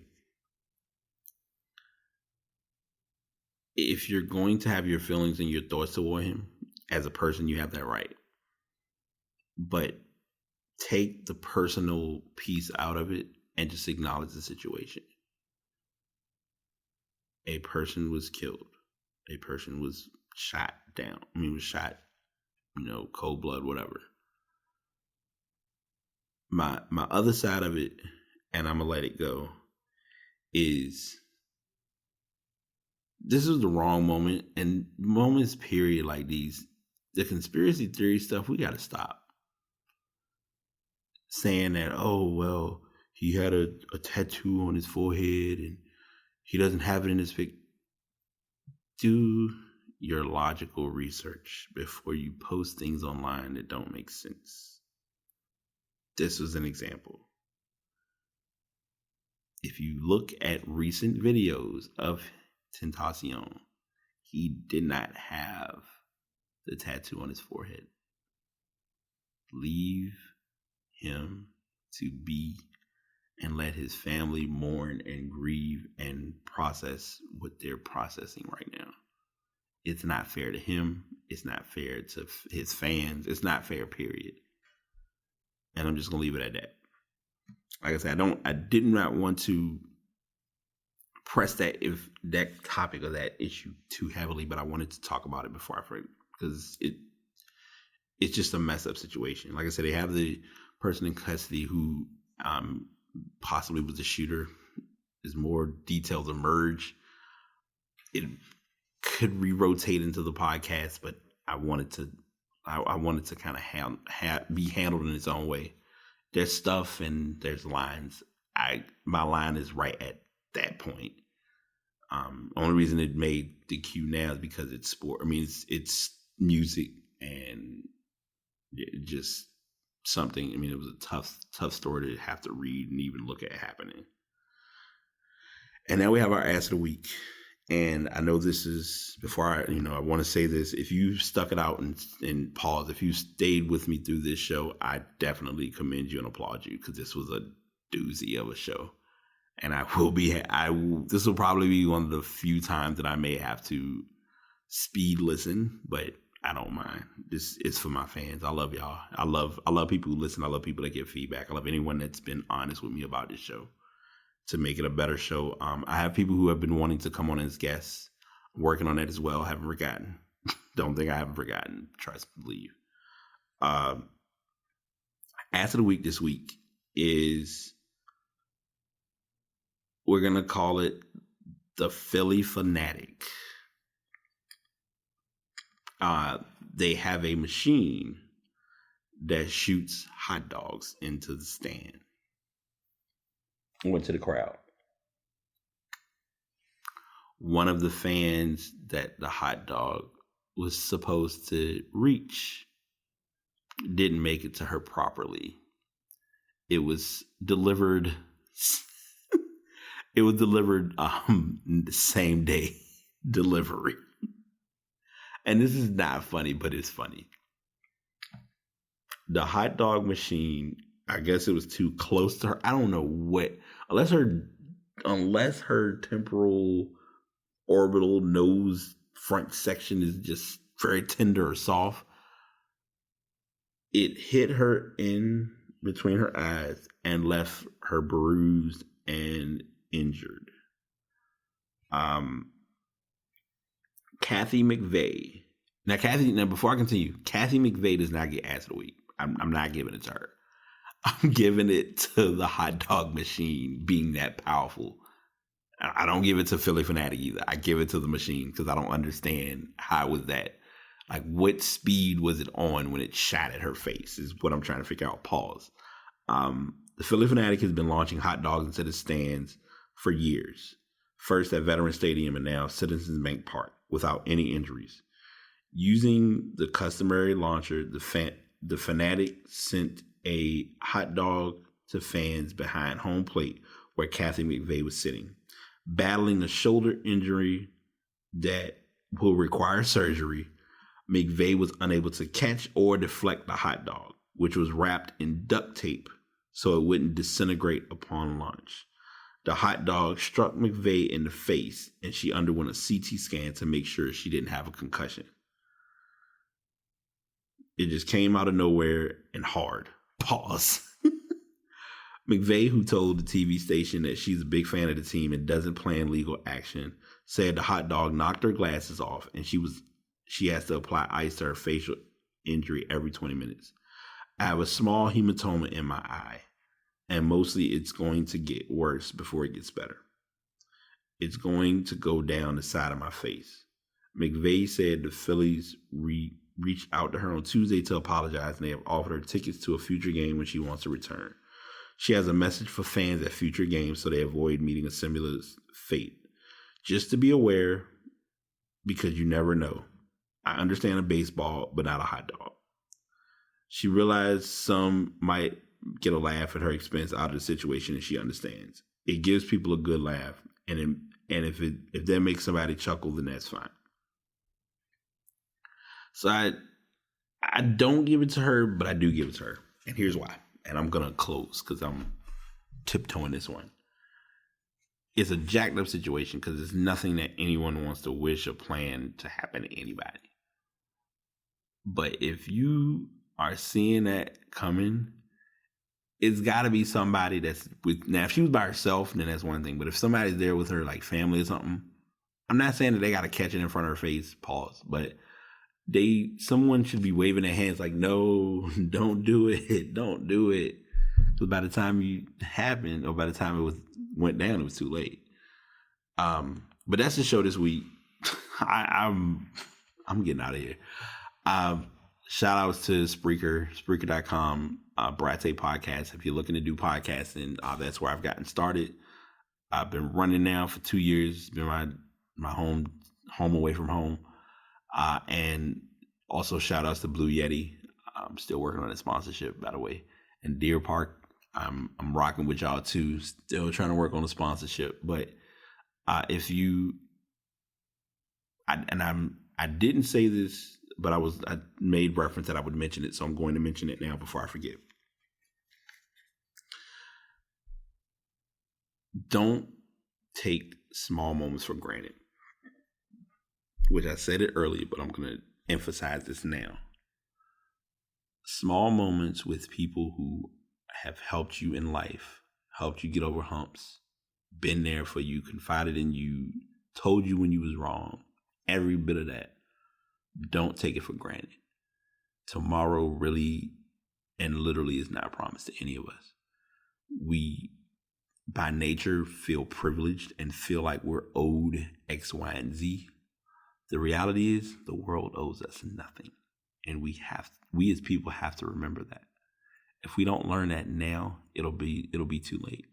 if you're going to have your feelings and your thoughts toward him, as a person, you have that right. But take the personal piece out of it and just acknowledge the situation. A person was killed. A person was shot down. Was shot, cold blood, whatever. My other side of it, and I'm gonna let it go, is this is the wrong moment, and moments period like these, the conspiracy theory stuff, we got to stop. Saying that, oh, well, he had a tattoo on his forehead and he doesn't have it in his pic. Do your logical research before you post things online that don't make sense. This was an example. If you look at recent videos of Tentacion, he did not have the tattoo on his forehead. Leave him to be and let his family mourn and grieve and process what they're processing right now. It's not fair to him. It's not fair to his fans. It's not fair, period. And I'm just going to leave it at that. Like I said, I did not want to press that topic or that issue too heavily, but I wanted to talk about it before I forget, because it's just a messed up situation. Like I said, they have the person in custody who possibly was the shooter. As more details emerge, it could re-rotate into the podcast, but I wanted to kind of be handled in its own way. There's stuff and there's lines. My line is right at that point. Only reason it made the queue now is because it's sport. It's music and just something. It was a tough story to have to read and even look at happening. And now we have our ass of the week. And I know this is, before I want to say this, if you stuck it out and paused, if you stayed with me through this show, I definitely commend you and applaud you, because this was a doozy of a show. And this will probably be one of the few times that I may have to speed listen, but I don't mind. This is for my fans. I love y'all. I love people who listen. I love people that give feedback. I love anyone that's been honest with me about this show to make it a better show. I have people who have been wanting to come on as guests, working on that as well. Haven't forgotten. Don't think I haven't forgotten. Trust, believe. Answer of the week this week is, we're gonna call it the Philly Fanatic. They have a machine that shoots hot dogs into the stand. Went to the crowd. One of the fans that the hot dog was supposed to reach didn't make it to her properly. It was delivered. It was delivered the same day delivery. And this is not funny, but it's funny. The hot dog machine, I guess it was too close to her. I don't know what, unless her temporal orbital nose front section is just very tender or soft. It hit her in between her eyes and left her bruised and injured. Kathy McVeigh. Now before I continue, Kathy McVeigh does not get ass of the week. I'm not giving it to her. I'm giving it to the hot dog machine being that powerful. I don't give it to Philly Fanatic either. I give it to the machine because I don't understand how it was that. Like, what speed was it on when it shot at her face is what I'm trying to figure out. Pause. The Philly Fanatic has been launching hot dogs into the stands for years. First at Veterans Stadium and now Citizens Bank Park without any injuries. Using the customary launcher, the Fanatic sent a hot dog to fans behind home plate where Kathy McVeigh was sitting. Battling a shoulder injury that will require surgery, McVeigh was unable to catch or deflect the hot dog, which was wrapped in duct tape so it wouldn't disintegrate upon launch. The hot dog struck McVeigh in the face, and she underwent a CT scan to make sure she didn't have a concussion. It just came out of nowhere and hard. Pause. McVeigh, who told the TV station that she's a big fan of the team and doesn't plan legal action, said the hot dog knocked her glasses off and she has to apply ice to her facial injury every 20 minutes. I have a small hematoma in my eye, and mostly it's going to get worse before it gets better. It's going to go down the side of my face. McVeigh said the Phillies reached out to her on Tuesday to apologize, and they have offered her tickets to a future game when she wants to return. She has a message for fans at future games so they avoid meeting a similar fate. Just to be aware, because you never know. I understand a baseball, but not a hot dog. She realized some might get a laugh at her expense out of the situation, and she understands. It gives people a good laugh, and if that makes somebody chuckle, then that's fine. So I don't give it to her, but I do give it to her, and here's why. And I'm gonna close because I'm tiptoeing this one. It's a jacked up situation because it's nothing that anyone wants to wish or plan to happen to anybody. But if you are seeing that coming, it's got to be somebody that's with. Now, if she was by herself, then that's one thing. But if somebody's there with her, like family or something, I'm not saying that they got to catch it in front of her face. Pause. But someone should be waving their hands like, no, don't do it, don't do it. Because by the time it happened, or by the time it went down, it was too late. But that's the show this week. I'm getting out of here. Shout outs to Spreaker.com, Brate Podcast. If you're looking to do podcasting, that's where I've gotten started. I've been running now for 2 years. It's been my home away from home. And also shout outs to Blue Yeti. I'm still working on that sponsorship, by the way. And Deer Park, I'm rocking with y'all too. Still trying to work on the sponsorship. But I didn't say this, but I made reference that I would mention it, so I'm going to mention it now before I forget. Don't take small moments for granted. Which I said it earlier, but I'm going to emphasize this now. Small moments with people who have helped you in life, helped you get over humps, been there for you, confided in you, told you when you was wrong, every bit of that. Don't take it for granted. Tomorrow really and literally is not promised to any of us. We, by nature, feel privileged and feel like we're owed X, Y, and Z. The reality is the world owes us nothing. And we as people have to remember that. If we don't learn that now, it'll be too late.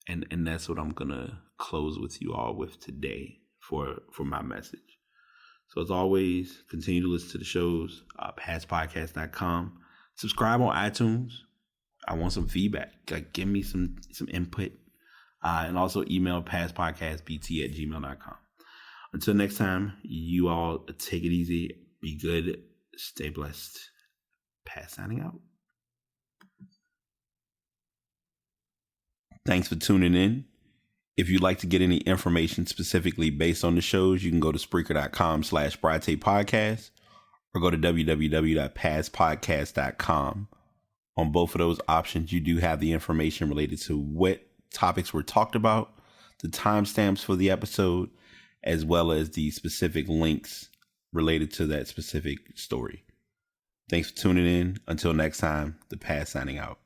And that's what I'm gonna close with you all with today for my message. So as always, continue to listen to the shows, passpodcast.com. Subscribe on iTunes. I want some feedback. Like, give me some input. And also email passpodcastbt@gmail.com. Until next time, you all take it easy, be good, stay blessed. Pass signing out. Thanks for tuning in. If you'd like to get any information specifically based on the shows, you can go to Spreaker.com/BriTapePodcast or go to www.passpodcast.com. On both of those options, you do have the information related to what topics were talked about, the timestamps for the episode, as well as the specific links related to that specific story. Thanks for tuning in. Until next time, the Pass signing out.